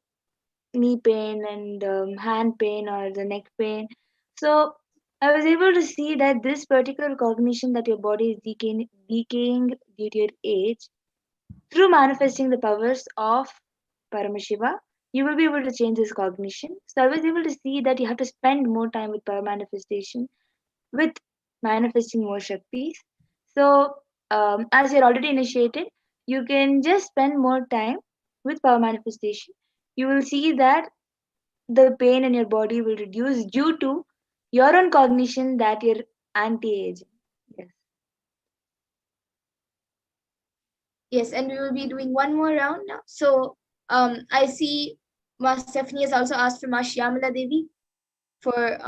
Speaker 6: knee pain and hand pain or the neck pain. So I was able to see that this particular cognition that your body is decaying due to your age, through manifesting the powers of Paramashiva, you will be able to change this cognition. So I was able to see that you have to spend more time with power manifestation, with manifesting more Shaktis. So, as you're already initiated, you can just spend more time with power manifestation. You will see that the pain in your body will reduce due to your own cognition that you're anti-aging. Yes.
Speaker 5: Yes, and we will be doing one more round now. So I see Ma Stephanie has also asked for Ma Shyamala Devi for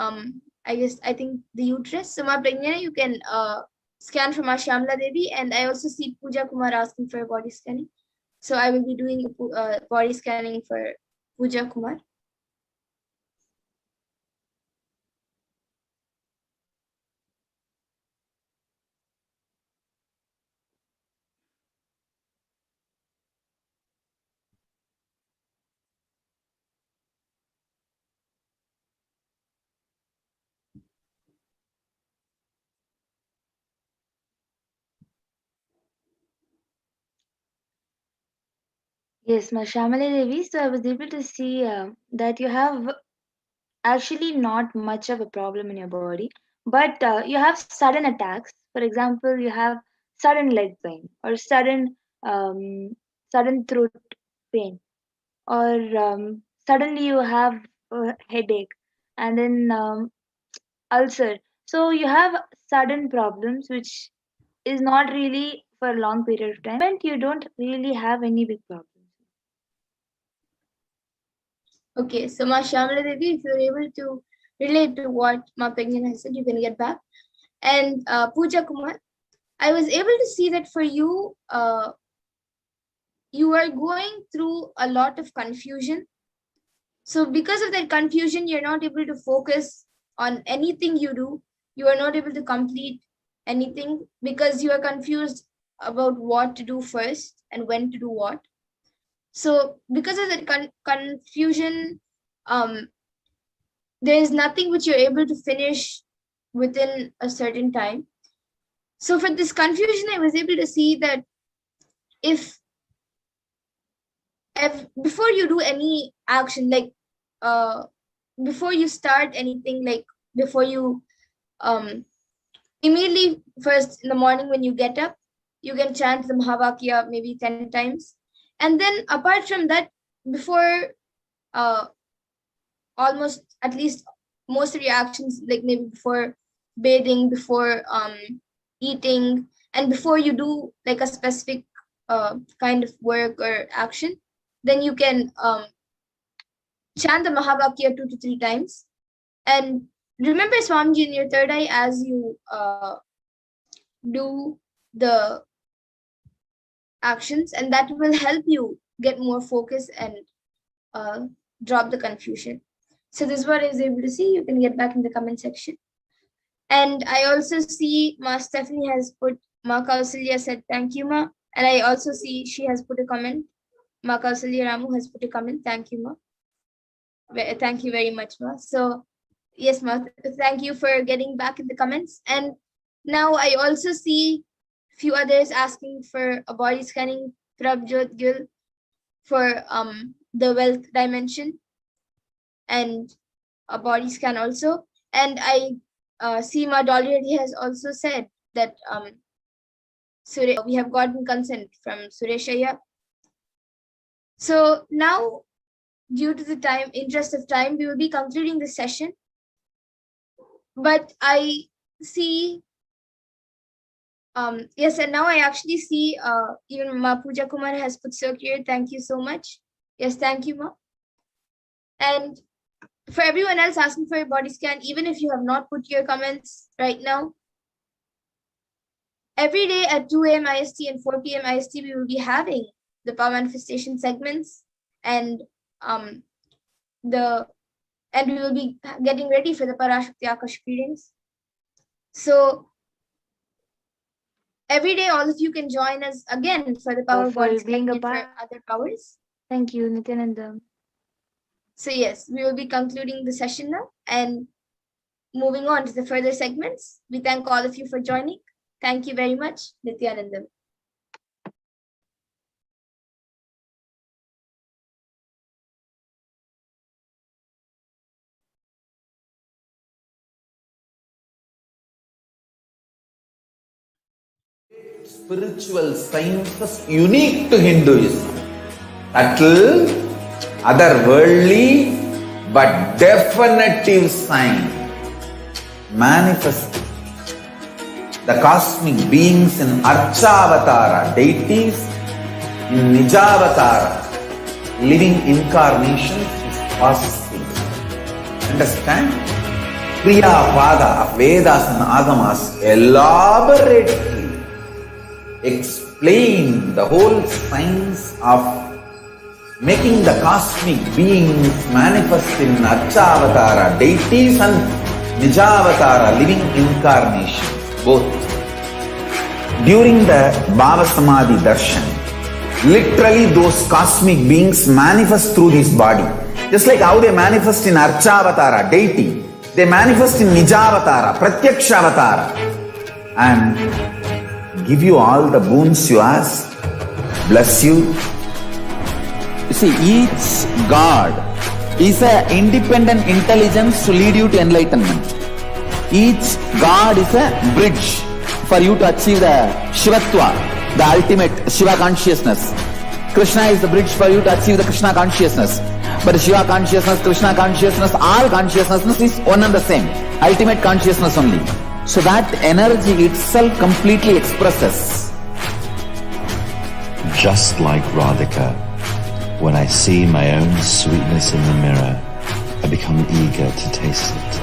Speaker 5: I think the uterus. So Ma Pragna, you can scan for Ma Shyamala Devi, and I also see Pooja Kumar asking for a body scanning. So I will be doing a body scanning for Pooja Kumar.
Speaker 6: Yes, Ma Shyamala Devi. So I was able to see that you have actually not much of a problem in your body, but you have sudden attacks. For example, you have sudden leg pain or sudden throat pain, or suddenly you have a headache and then ulcer. So you have sudden problems which is not really for a long period of time, and you don't really have any big problems.
Speaker 5: Okay, so Ma Shamala Devi, if you're able to relate to what Ma Pegnan has said, you can get back. And Pooja Kumar, I was able to see that for you, you are going through a lot of confusion. So because of that confusion, you're not able to focus on anything you do. You are not able to complete anything because you are confused about what to do first and when to do what. So because of that confusion, there is nothing which you're able to finish within a certain time. So for this confusion, I was able to see that if before you do any action, like before you start anything, like before you immediately first in the morning when you get up, you can chant the Mahavakya maybe 10 times. And then apart from that, before almost at least most of your actions, like maybe before bathing, before eating, and before you do like a specific kind of work or action, then you can chant the Mahavakya 2 to 3 times. And remember Swamiji in your third eye as you do the actions, and that will help you get more focus and drop the confusion. So this is what I was able to see. You can get back in the comment section. And I also see Ma Stephanie has put, Ma Kausalya said, thank you, Ma. And I also see she has put a comment. Ma Kausalya Ramu has put a comment. Thank you, Ma. Thank you very much, Ma. So yes, Ma, thank you for getting back in the comments. And now I also see a few others asking for a body scanning, Prabjot Gil, for the wealth dimension and a body scan also. And I see Ma Dolly Reddy has also said that we have gotten consent from Sureshaya. So now, due to the interest of time, we will be concluding the session. But I see, yes, and now I actually see even Ma Pooja Kumar has put circular. Thank you so much. Yes, thank you, Ma. And for everyone else asking for a body scan, even if you have not put your comments right now, every day at 2 a.m. IST and 4 p.m. IST, we will be having the power manifestation segments, and we will be getting ready for the Parashakti Akashic readings. So every day, all of you can join us again for the power
Speaker 6: For
Speaker 5: body
Speaker 6: being
Speaker 5: scan
Speaker 6: a
Speaker 5: and for other powers.
Speaker 6: Thank you, Nithyananda.
Speaker 5: So yes, we will be concluding the session now and moving on to the further segments. We thank all of you for joining. Thank you very much, Nithyananda.
Speaker 1: Spiritual sciences unique to Hinduism. Subtle, otherworldly, but definitive sign. Manifesting the cosmic beings in Archavatara, deities in Nijavatara, living incarnations is possible. Understand? Priya Pada of Vedas and Agamas elaborately explain the whole science of making the cosmic beings manifest in Archavatara, deities and Nijavatara, living incarnations, both. During the Bhava Samadhi Darshan, literally those cosmic beings manifest through this body. Just like how they manifest in Archavatara, deity, they manifest in Nijavatara, Pratyakshavatara, and give you all the boons you ask, bless you. You see, each God is an independent intelligence to lead you to enlightenment. Each God is a bridge for you to achieve the Shivatva, the ultimate Shiva consciousness. Krishna is the bridge for you to achieve the Krishna consciousness. But Shiva consciousness, Krishna consciousness, all consciousness is one and the same. Ultimate consciousness only. So that energy itself completely expresses.
Speaker 2: Just like Radhika, when I see my own sweetness in the mirror, I become eager to taste it.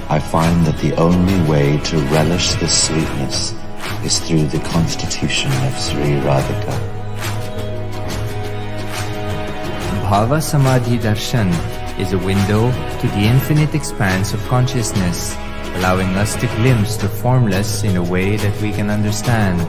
Speaker 2: I find that the only way to relish the sweetness is through the constitution of Sri Radhika.
Speaker 3: Bhava Samadhi Darshan is a window to the infinite expanse of consciousness, allowing us to glimpse the formless in a way that we can understand.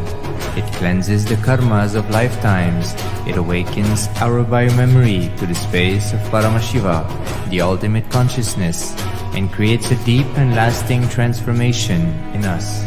Speaker 3: It cleanses the karmas of lifetimes. It awakens our biomemory to the space of Paramashiva, the ultimate consciousness, and creates a deep and lasting transformation in us.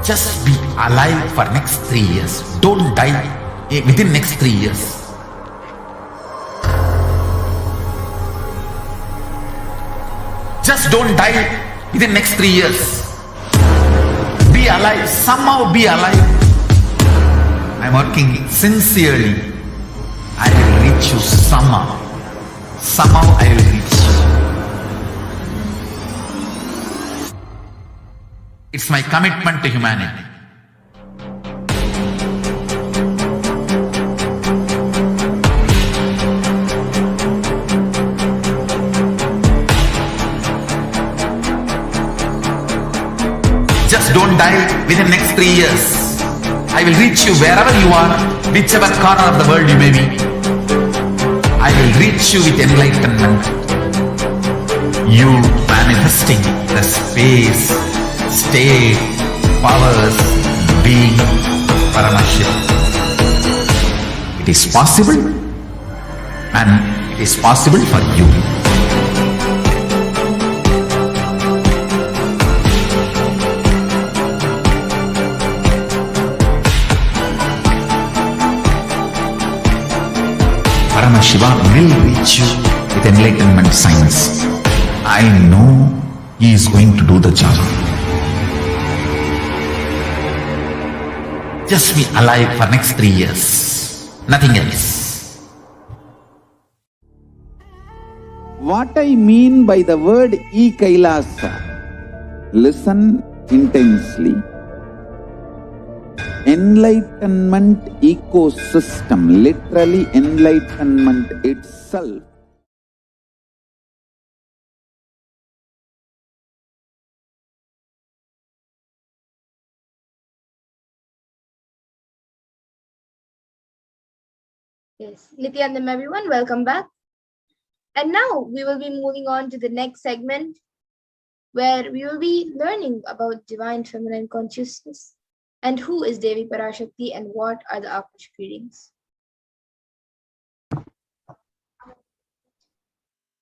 Speaker 4: Just be alive for next 3 years. Don't die within next 3 years. Just don't die within next 3 years. Be alive. Somehow be alive. I'm working sincerely. I will reach you somehow. Somehow I will reach you. It's my commitment to humanity. Just don't die within next 3 years. I will reach you wherever you are, whichever corner of the world you may be. I will reach you with enlightenment. You manifesting the space, state, powers, being Paramashivoham. It is possible, and it is possible for you. Paramashivoham will reach you with enlightenment science. I know he is going to do the job. Just be alive for next 3 years. Nothing else.
Speaker 1: What I mean by the word E-Kailasa, listen intensely. Enlightenment ecosystem, literally enlightenment itself.
Speaker 5: Yes, Nithyanandam everyone, welcome back. And now we will be moving on to the next segment where we will be learning about divine feminine consciousness and who is Devi Parashakti and what are the Akashic readings.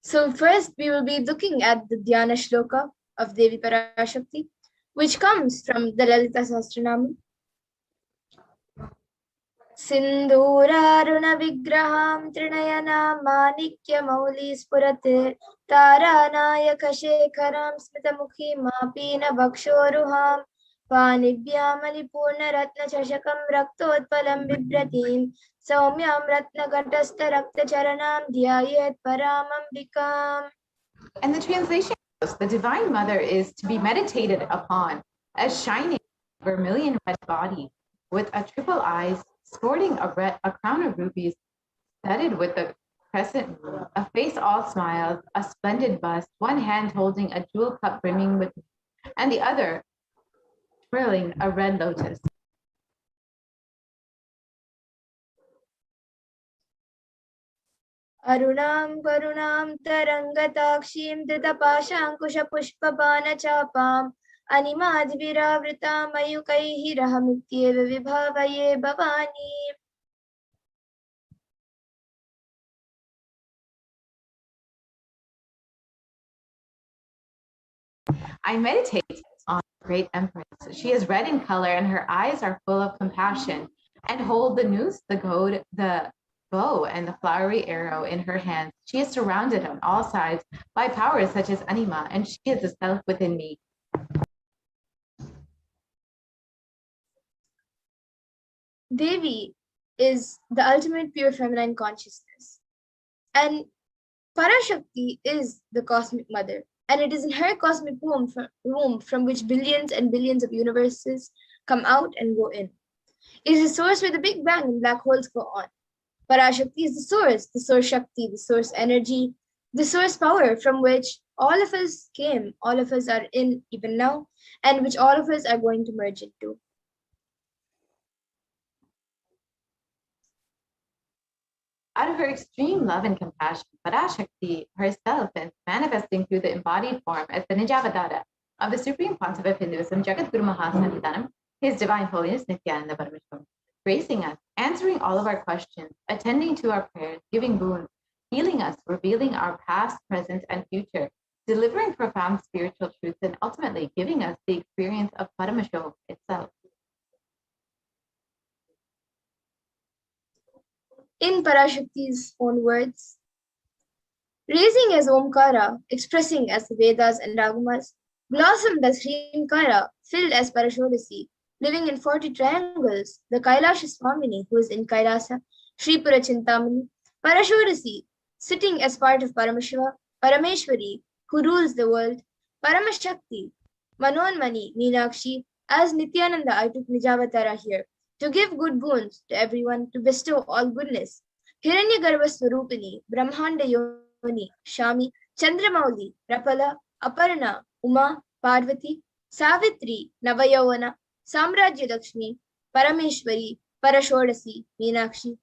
Speaker 5: So first we will be looking at the Dhyana Shloka of Devi Parashakti, which comes from the Lalita Sahasranama. Sindhuraruna vigraham trinayana manikya mauli spurate taranayaka shekharam smitamukhi mapina bhakshoruham panibhyamali ratna chashakam raktotpalam bibratim saumyam ratna gatasta rakta charanam dhyayet paramambikam.
Speaker 7: And the translation goes, the Divine Mother is to be meditated upon as shining vermilion red body with a triple eyes, sporting a crown of rubies, studded with a crescent moon, a face all smiles, a splendid bust, one hand holding a jewel cup brimming with, and the other twirling a red lotus.
Speaker 5: Arunam karunam tarangatakshim dritapashankusha pushpabana chapam animadviravrita mayukaihi rahamityeva vibhavaye bhavani.
Speaker 7: I meditate on the great empress. She is red in color and her eyes are full of compassion and hold the noose, the goad, the bow, and the flowery arrow in her hands. She is surrounded on all sides by powers such as Anima, and she is the self within me.
Speaker 5: Devi is the ultimate pure feminine consciousness. And Parashakti is the cosmic mother. And it is in her cosmic womb from which billions and billions of universes come out and go in. It is the source where the Big Bang and black holes go on. Parashakti is the source Shakti, the source energy, the source power from which all of us came, all of us are in even now, and which all of us are going to merge into.
Speaker 7: Out of her extreme love and compassion, Parashakti herself is manifesting through the embodied form as the Nijavatara of the Supreme Pontiff of Hinduism, Jagadguru Mahasannidhanam, His Divine Holiness Nithyananda Paramashivam, gracing us, answering all of our questions, attending to our prayers, giving boons, healing us, revealing our past, present, and future, delivering profound spiritual truths, and ultimately giving us the experience of Paramashivoham itself.
Speaker 5: In Parashakti's own words, raising as Omkara, expressing as the Vedas and Agamas, blossomed as Hrinkara, filled as Parashodasi, living in 40 triangles, the Kailasha Swamini, who is in Kailasa, Sripura Chintamani, Parashodasi, sitting as part of Paramashiva, Parameshwari, who rules the world, Paramashakti, Manonmani, Meenakshi, as Nithyananda, I took Nijavatara here, to give good boons to everyone, to bestow all goodness. Hiranyagarbha Swarupini, Brahmanda Yoni, Shami, Chandramauli, Rapala, Aparna, Uma, Parvati, Savitri, Navayavana, Samrajya Lakshmi, Parameshwari, Parashodasi, Meenakshi.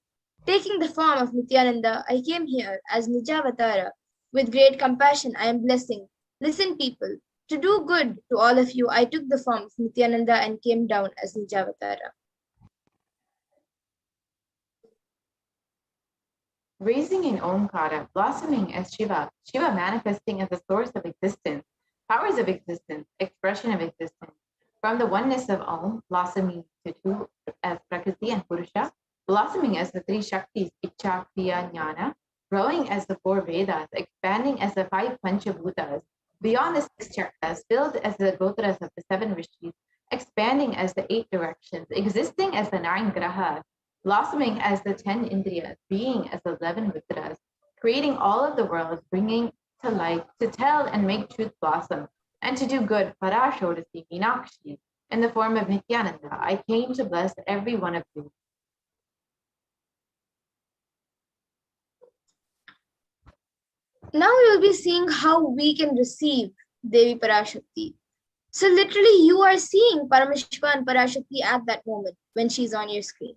Speaker 5: Taking the form of Nithyananda, I came here as Nijavatara. With great compassion, I am blessing. Listen, people, to do good to all of you, I took the form of Nithyananda and came down as Nijavatara.
Speaker 7: Raising in Omkara, blossoming as Shiva, Shiva manifesting as the source of existence, powers of existence, expression of existence. From the oneness of Om, blossoming to two as Prakriti and Purusha, blossoming as the three Shaktis, Icha, Kriya, Jnana, growing as the four Vedas, expanding as the five Panchabhutas, beyond the six chakras, filled as the Gotras of the seven Rishis, expanding as the 8 directions, existing as the 9 Grahas, blossoming as the 10 Indriyas, being as the 11 Vitras, creating all of the worlds, bringing to light, to tell and make truth blossom, and to do good, Parashodasi, Meenakshi, in the form of Nithyananda. I came to bless every one of you.
Speaker 5: Now we will be seeing how we can receive Devi Parashakti. So literally you are seeing Paramashiva and Parashakti at that moment when she's on your screen.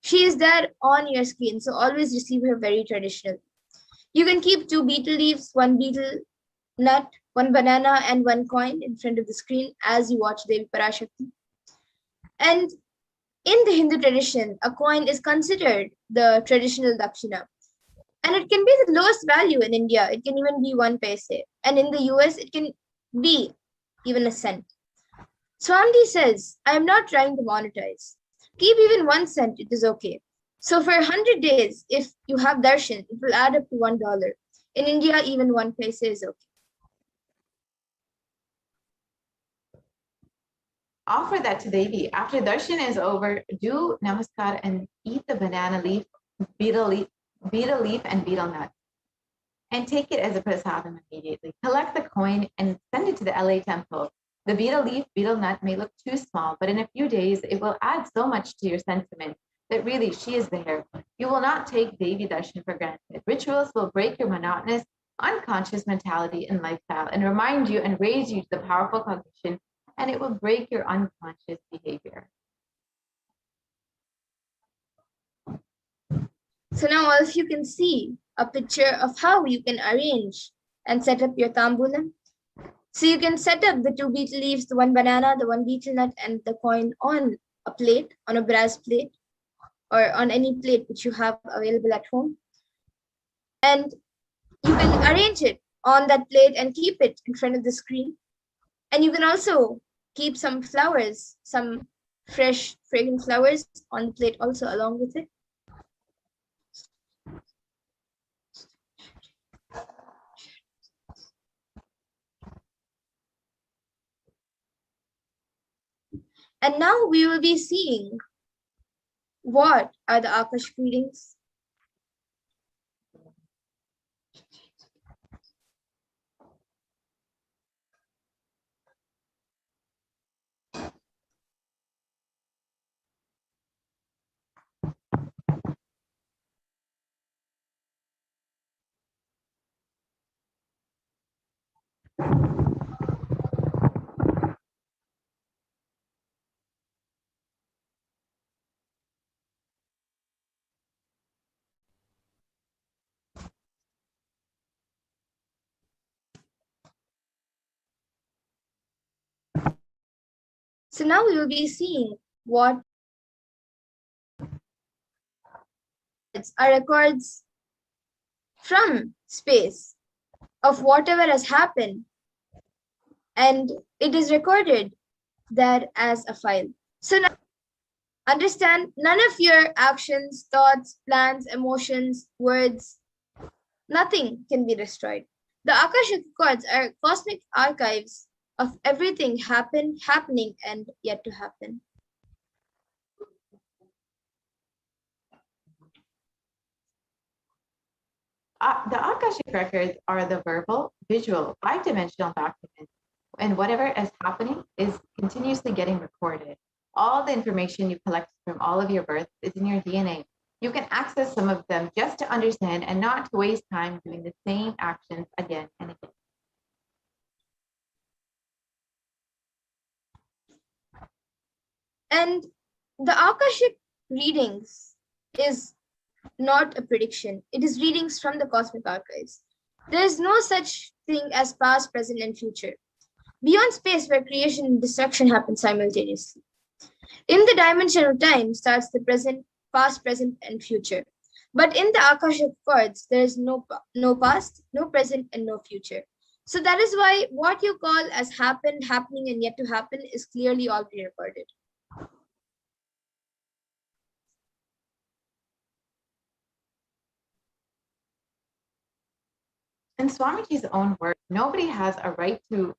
Speaker 5: She is there on your screen, so always receive her very traditional. You can keep 2 betel leaves, 1 betel nut, 1 banana, and 1 coin in front of the screen as you watch Devi Parashakti. And in the Hindu tradition, a coin is considered the traditional dakshina. And it can be the lowest value in India. It can even be 1 paise. And in the US, it can be even a cent. Swamiji says, I am not trying to monetize. Keep even 1 cent, it is okay. So for 100 days, if you have darshan, it will add up to $1. In India, even 1 paise is okay.
Speaker 7: Offer that to Devi. After darshan is over, do namaskar and eat the banana leaf, betel leaf and betel nut. And take it as a prasadam immediately. Collect the coin and send it to the LA temple. The betel leaf, betel nut may look too small, but in a few days, it will add so much to your sentiment that really she is there. You will not take Devi darshan for granted. Rituals will break your monotonous, unconscious mentality and lifestyle and remind you and raise you to the powerful cognition, and it will break your unconscious behavior.
Speaker 5: So now all of you can see a picture of how you can arrange and set up your tambulam. So you can set up the 2 betel leaves, the 1 banana, the 1 betel nut, and the coin on a plate, on a brass plate, or on any plate which you have available at home. And you can arrange it on that plate and keep it in front of the screen. And you can also keep some flowers, some fresh, fragrant flowers on the plate also along with it. And now we will be seeing what are the Akashic readings. So now we will be seeing what are records from space of whatever has happened, and it is recorded there as a file. So now understand, none of your actions, thoughts, plans, emotions, words, nothing can be destroyed. The Akashic records are cosmic archives of everything happening, and yet to happen.
Speaker 7: The Akashic records are the verbal, visual, five-dimensional documents, and whatever is happening is continuously getting recorded. All the information you collect from all of your births is in your DNA. You can access some of them just to understand and not to waste time doing the same actions again and again.
Speaker 5: And the Akashic readings is not a prediction. It is readings from the cosmic archives. There is no such thing as past, present, and future. Beyond space, where creation and destruction happen simultaneously. In the dimension of time starts the present, past, present, and future. But in the Akashic records, there is no past, no present, and no future. So that is why what you call as happened, happening, and yet to happen is clearly already recorded.
Speaker 7: In Swamiji's own words, nobody has a right to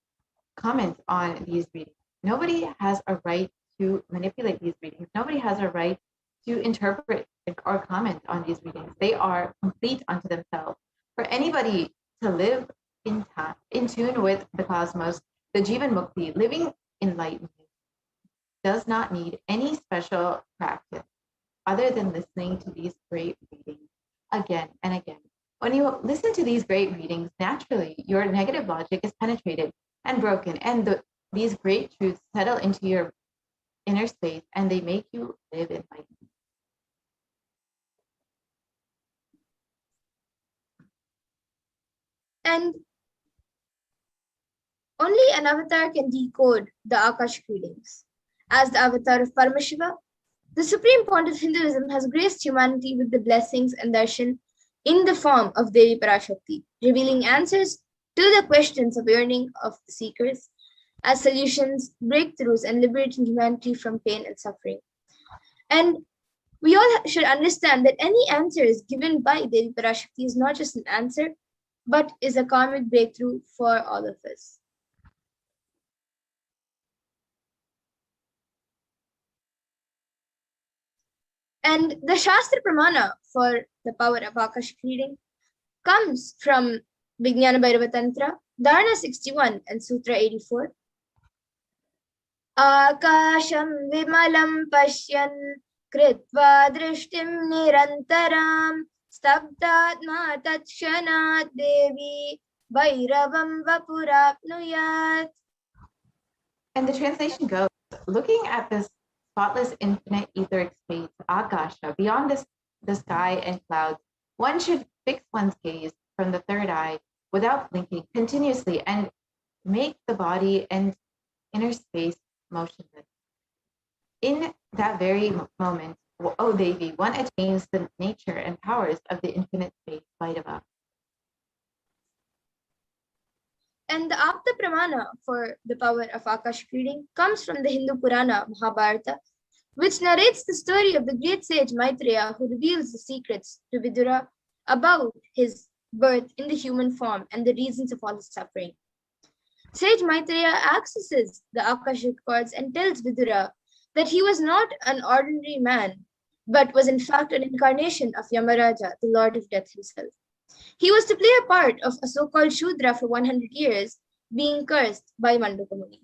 Speaker 7: comment on these readings. Nobody has a right to manipulate these readings. Nobody has a right to interpret or comment on these readings. They are complete unto themselves. For anybody to live in tune with the cosmos, the Jivan Mukti, living enlightenment, does not need any special practice other than listening to these great readings again and again. When you listen to these great readings, naturally, your negative logic is penetrated and broken, and these great truths settle into your inner space, and they make you live enlightenment.
Speaker 5: And only an avatar can decode the Akashic readings. As the avatar of Paramashiva, the Supreme Point of Hinduism has graced humanity with the blessings and darshan in the form of Devi Parashakti, revealing answers to the questions of yearning of the seekers as solutions, breakthroughs, and liberating humanity from pain and suffering. And we all should understand that any answer is given by Devi Parashakti is not just an answer, but is a karmic breakthrough for all of us. And the Shastra Pramana for the power of Akashic reading comes from Vijnana Bhairava Tantra, Dharana 61 and Sutra 84. Akasham vimalam pashyan kritva drishtim nirantaram stabdatma tatshanat devi bhairavam vapurapnuyat.
Speaker 7: And the translation goes, looking at this spotless infinite etheric space, Akasha, beyond the sky and clouds, one should fix one's gaze from the third eye without blinking continuously and make the body and inner space motionless. In that very moment, O Devi, one attains the nature and powers of the infinite space, Vaidava.
Speaker 5: And the Apta Pramana for the power of Akashic reading comes from the Hindu Purana Mahabharata, which narrates the story of the great sage Maitreya, who reveals the secrets to Vidura about his birth in the human form and the reasons of all his suffering. Sage Maitreya accesses the Akashic cords and tells Vidura that he was not an ordinary man, but was in fact an incarnation of Yamaraja, the Lord of Death himself. He was to play a part of a so-called Shudra for 100 years, being cursed by Mandukya Muni.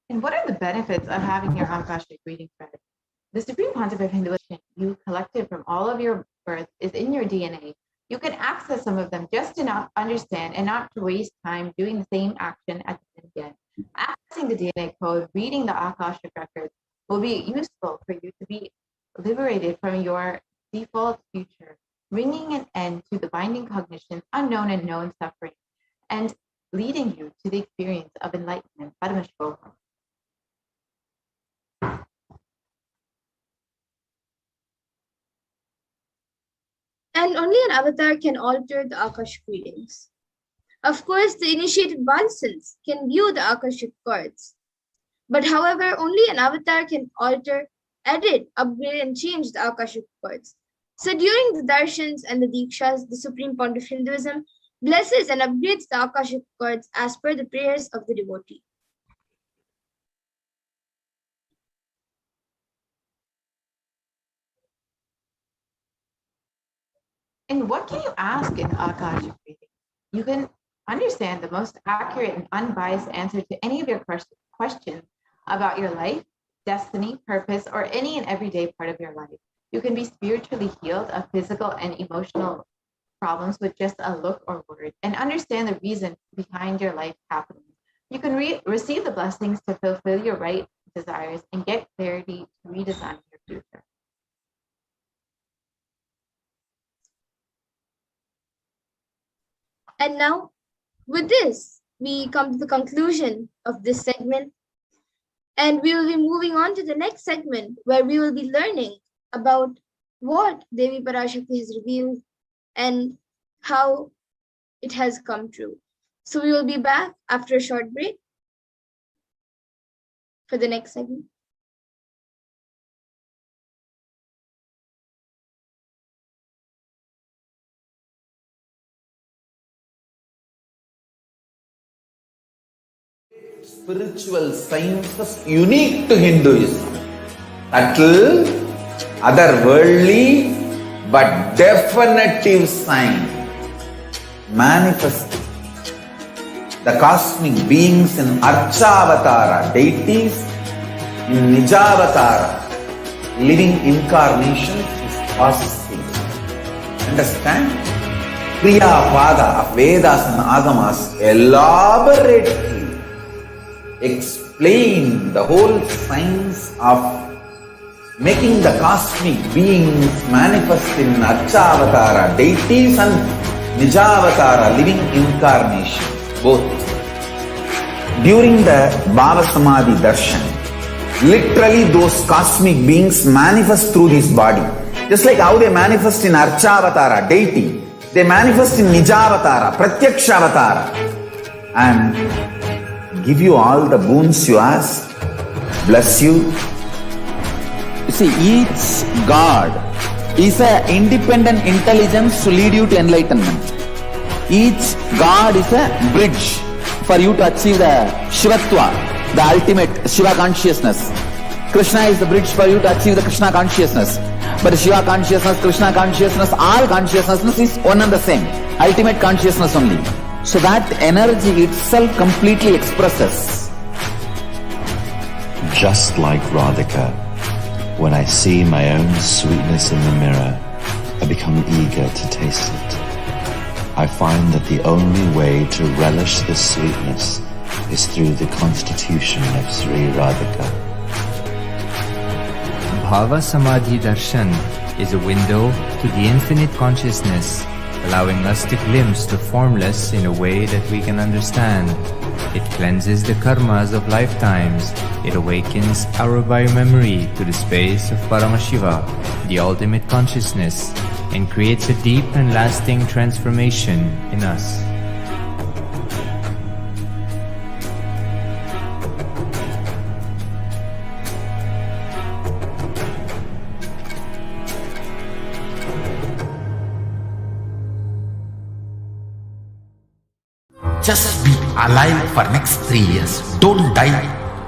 Speaker 7: And what are the benefits of having your Akashic reading credit? The Supreme Pontiff of Hinduism you collected from all of your birth is in your DNA. You can access some of them just to not understand and not to waste time doing the same action again and again. Accessing the DNA code, reading the Akashic records will be useful for you to be liberated from your default future, bringing an end to the binding cognitions, unknown and known suffering, and leading you to the experience of enlightenment, Paramashivoham.
Speaker 5: And only an avatar can alter the Akashic readings. Of course, the initiated Vaisals can view the Akashic cords. But however, only an avatar can alter, edit, upgrade, and change the Akashic cords. So during the darshans and the dikshas, the Supreme Pontiff of Hinduism blesses and upgrades the Akashic cords as per the prayers of the devotee.
Speaker 7: And what can you ask in Akashic reading? You can understand the most accurate and unbiased answer to any of your questions about your life, destiny, purpose, or any and everyday part of your life. You can be spiritually healed of physical and emotional problems with just a look or word, and understand the reason behind your life happening. You can receive the blessings to fulfill your right desires and get clarity to redesign your future.
Speaker 5: And now, with this, we come to the conclusion of this segment. And we will be moving on to the next segment, where we will be learning about what Devi Parashakti has revealed and how it has come true. So we will be back after a short break for the next segment.
Speaker 1: Spiritual sciences unique to Hinduism. Subtle, otherworldly, but definitive sign. Manifesting the cosmic beings in Archavatara, deities in Nijavatara, living incarnations is possible. Understand? Kriya Pada of Vedas and Agamas elaborately explain the whole science of making the cosmic beings manifest in Archavatara, deities, and Nijavatara, living incarnation, both. During the Bhava Samadhi Darshan, literally those cosmic beings manifest through this body. Just like how they manifest in Archavatara, deity, they manifest in Nijavatara, Pratyakshavatara, and give you all the boons you ask, bless you. You see, each God is an independent intelligence to lead you to enlightenment. Each God is a bridge for you to achieve the Shivatva, the ultimate Shiva consciousness. Krishna is the bridge for you to achieve the Krishna consciousness. But the Shiva consciousness, Krishna consciousness, all consciousness is one and the same. Ultimate consciousness only. So that energy itself completely expresses.
Speaker 2: Just like Radhika, when I see my own sweetness in the mirror, I become eager to taste it. I find that the only way to relish the sweetness is through the constitution of Sri Radhika.
Speaker 3: Bhava Samadhi Darshan is a window to the infinite consciousness, allowing us to glimpse the formless in a way that we can understand. It cleanses the karmas of lifetimes. It awakens our biomemory to the space of Paramashiva, the ultimate consciousness, and creates a deep and lasting transformation in us.
Speaker 4: Just be alive for next 3 years. Don't die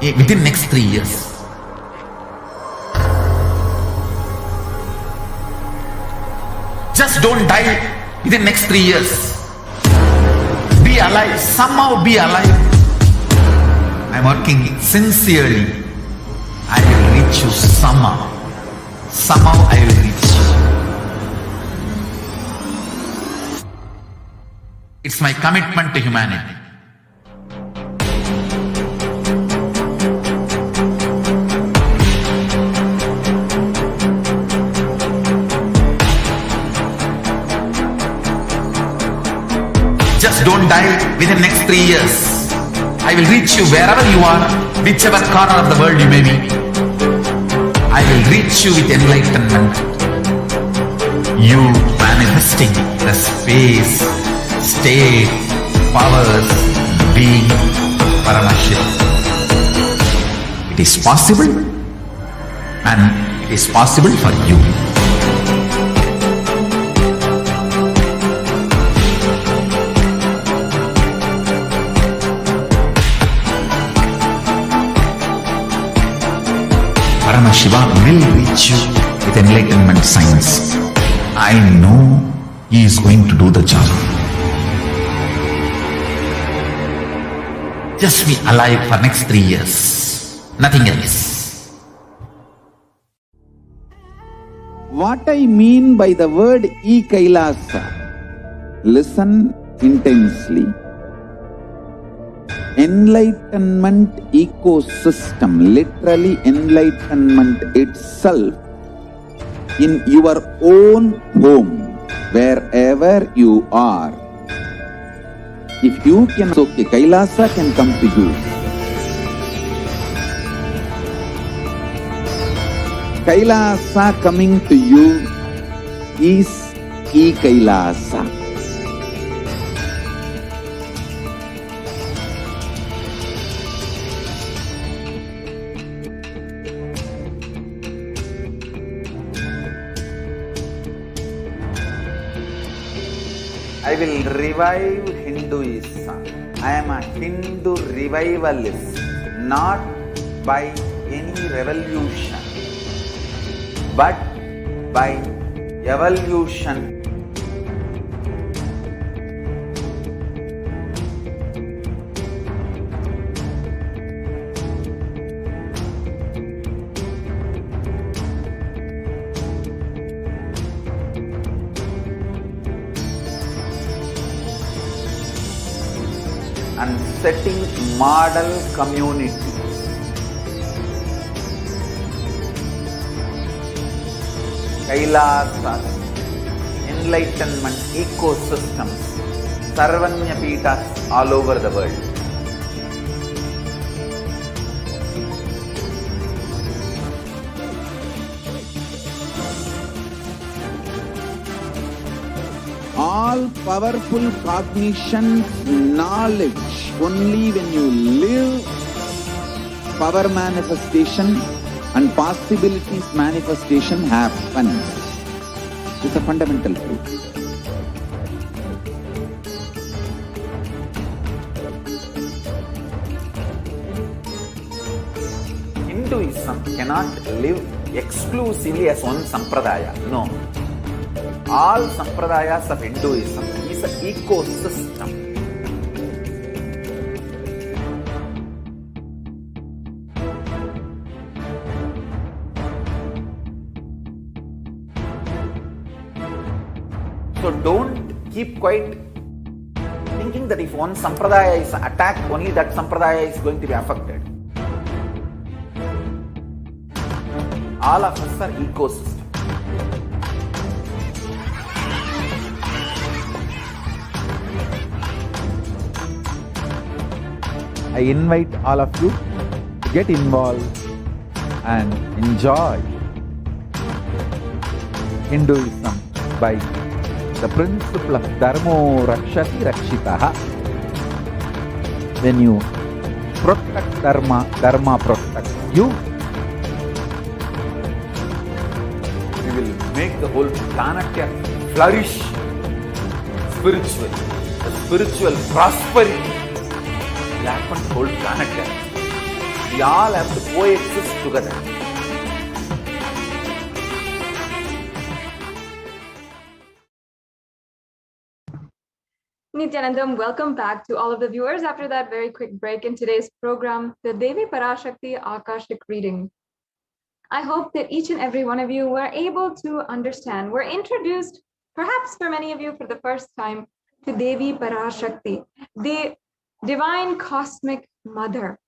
Speaker 4: within next 3 years. Just don't die within next 3 years. Be alive. Somehow be alive. I'm working sincerely. I will reach you somehow. Somehow I will reach you. It's my commitment to humanity. Just don't die within next 3 years. I will reach you wherever you are, whichever corner of the world you may be. I will reach you with enlightenment. You manifesting the space, state, powers, being Paramashivoham. It is possible, and it is possible for you. Paramashiva will reach you with enlightenment science. I know he is going to do the job. Just be alive for next 3 years. Nothing else.
Speaker 1: What I mean by the word e-Kailasa, listen intensely. Enlightenment ecosystem, literally enlightenment itself, in your own home, wherever you are. If you can, okay, Kailasa can come to you. Kailasa coming to you is e-Kailasa. I will revive Hinduism. I am a Hindu revivalist, not by any revolution, but by evolution. And setting model community. Kailasas, enlightenment ecosystems, Sarvanya Peethas all over the world. All powerful cognition, knowledge, only when you live, power manifestation and possibilities manifestation happens. It's a fundamental truth. Hinduism cannot live exclusively as one sampradaya. No. All sampradayas of Hinduism is an ecosystem. So don't keep quiet thinking that if one sampradaya is attacked, only that sampradaya is going to be affected. All of us are ecosystem. I invite all of you to get involved and enjoy Hinduism by the principle of Dharmo Rakshati Rakshitaha. When you protect Dharma, Dharma protects you. We will make the whole planet flourish spiritually. The spiritual prosperity will happen to the whole planet. We all have to coexist together.
Speaker 8: Nithyanandam, welcome back to all of the viewers after that very quick break in today's program, the Devi Parashakti Akashic reading. I hope that each and every one of you were able to understand, were introduced, perhaps for many of you for the first time, to Devi Parashakti, the divine cosmic mother.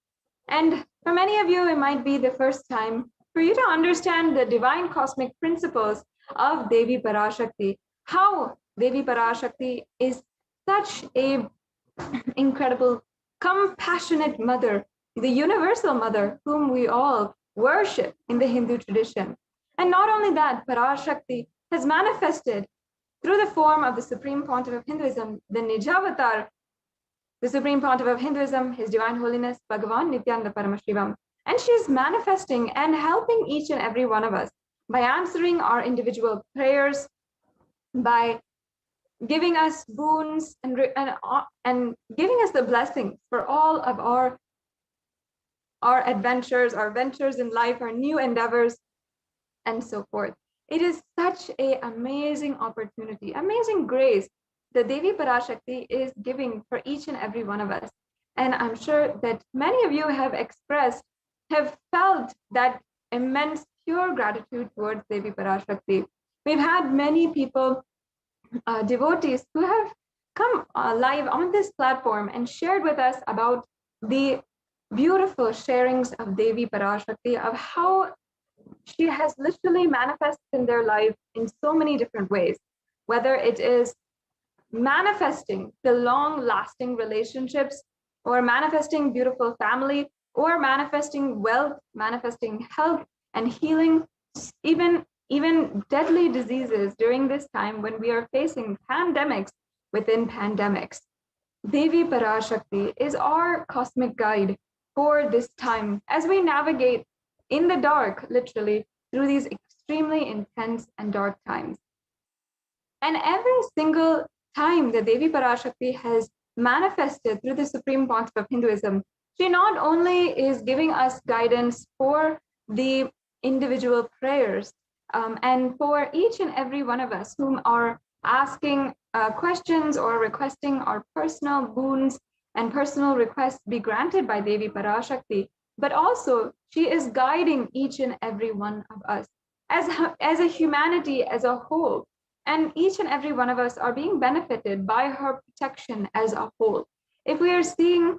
Speaker 8: And for many of you, it might be the first time for you to understand the divine cosmic principles of Devi Parashakti, how Devi Parashakti is such a incredible, compassionate mother, the universal mother whom we all worship in the Hindu tradition. And not only that, Parashakti has manifested through the form of the Supreme Pontiff of Hinduism, the Nijavatar, the Supreme Pontiff of Hinduism, His Divine Holiness Bhagavan Nithyananda Paramashivam. And she is manifesting and helping each and every one of us by answering our individual prayers, by giving us boons and giving us the blessings for all of our adventures, our ventures in life, our new endeavors, and so forth. It is such an amazing opportunity, amazing grace that Devi Parashakti is giving for each and every one of us. And I'm sure that many of you have felt that immense pure gratitude towards Devi Parashakti. We've had many people, devotees who have come live on this platform and shared with us about the beautiful sharings of Devi Parashakti, of how she has literally manifested in their life in so many different ways, whether it is manifesting the long-lasting relationships, or manifesting beautiful family, or manifesting wealth, manifesting health and healing, even deadly diseases during this time when we are facing pandemics within pandemics. Devi Parashakti is our cosmic guide for this time as we navigate in the dark, literally, through these extremely intense and dark times. And every single time that Devi Parashakti has manifested through the Supreme Pontiff of Hinduism, she not only is giving us guidance for the individual prayers, and for each and every one of us whom are asking questions or requesting our personal boons and personal requests be granted by Devi Parashakti, but also she is guiding each and every one of us as a humanity as a whole. And each and every one of us are being benefited by her protection as a whole. If we are seeing